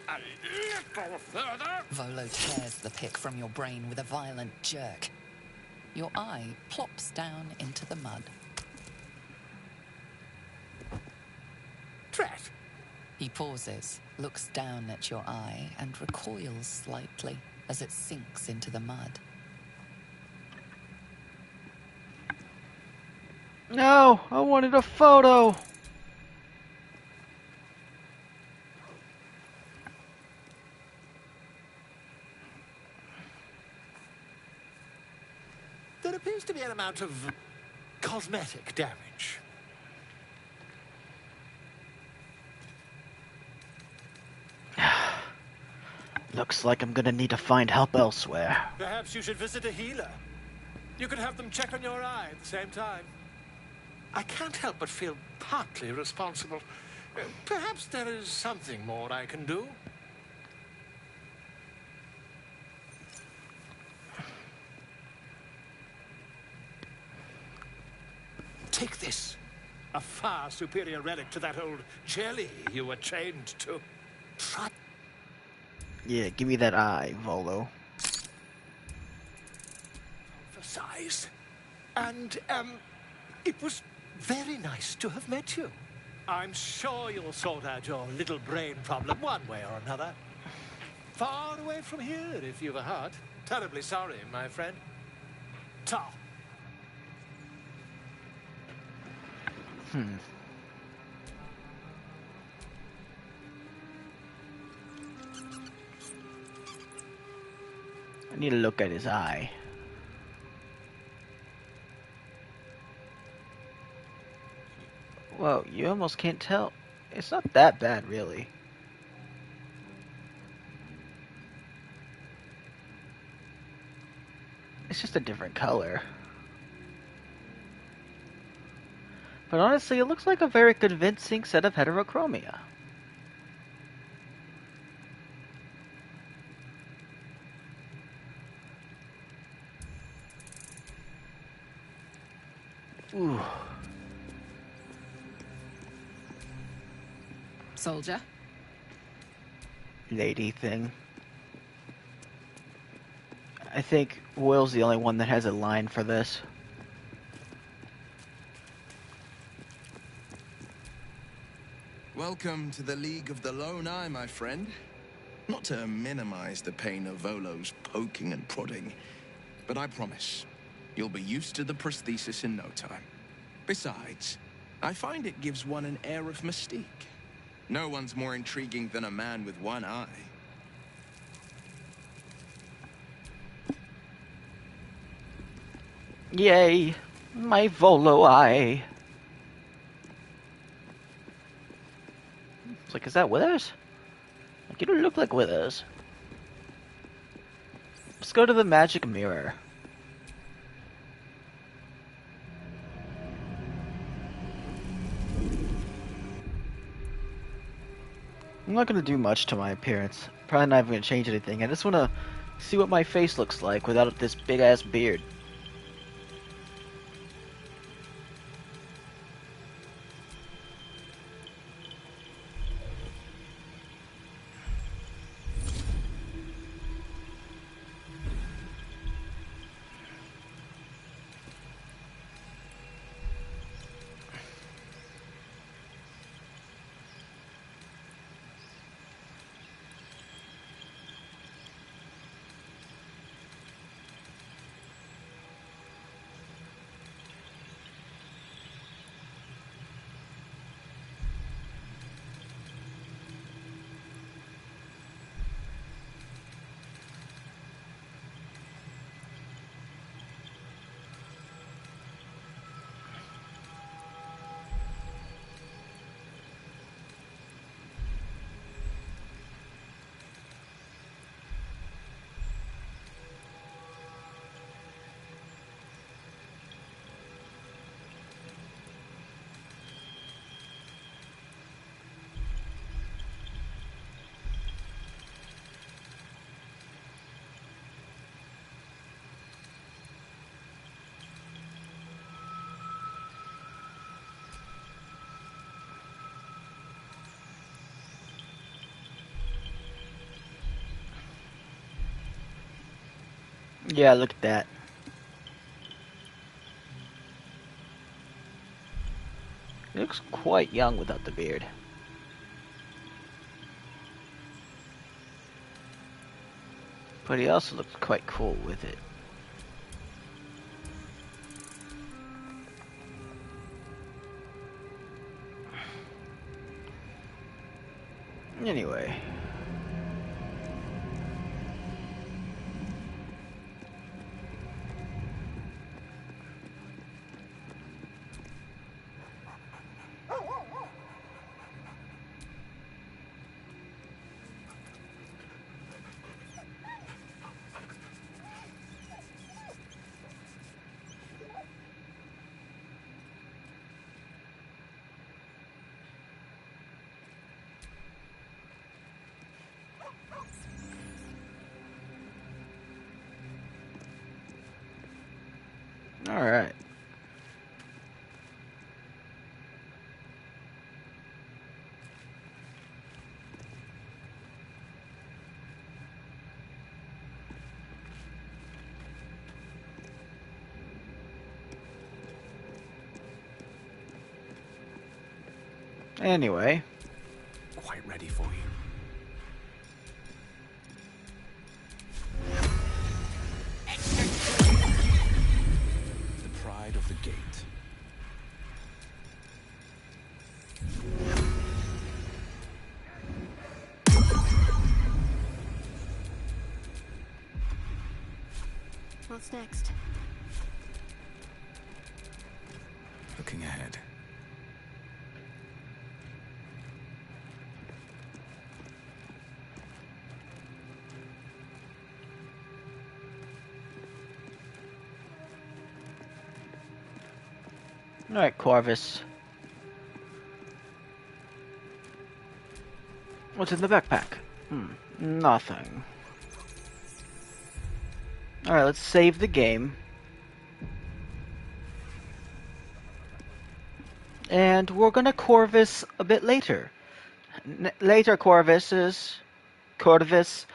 a little further. Volo tears the pick from your brain with a violent jerk. Your eye plops down into the mud. Drat! He pauses, looks down at your eye, and recoils slightly as it sinks into the mud. No, I wanted a photo. There appears to be an amount of cosmetic damage. Looks like I'm gonna need to find help elsewhere. Perhaps you should visit a healer. You could have them check on your eye at the same time. I can't help but feel partly responsible. Perhaps there is something more I can do. Take this. A far superior relic to that old jelly you were chained to. Try. Yeah, give me that eye, Volo. For size. And, it was very nice to have met you. I'm sure you'll sort out your little brain problem one way or another. Far away from here, if you've a heart. Terribly sorry, my friend. Ta. I need to look at his eye. Whoa, you almost can't tell. It's not that bad, really. It's just a different color. But honestly, it looks like a very convincing set of heterochromia. Ooh. Soldier? Lady thing. I think Will's the only one that has a line for this. Welcome to the League of the Lone Eye, my friend. Not to minimize the pain of Volo's poking and prodding, but I promise, you'll be used to the prosthesis in no time. Besides, I find it gives one an air of mystique. No one's more intriguing than a man with one eye. Yay, my Volo eye. It's like, is that Withers? Like, you don't look like Withers. Let's go to the magic mirror. I'm not going to do much to my appearance. Probably not even going to change anything. I just want to see what my face looks like without this big-ass beard. Yeah, look at that. He looks quite young without the beard. But he also looks quite cool with it. Anyway. Alright. Anyway. Quite ready for you. The pride of the gate. What's next? Looking ahead. Alright, Corvus. What's in the backpack? Nothing. Alright, let's save the game. And we're gonna Corvus a bit later. Later, Corvus. Corvus.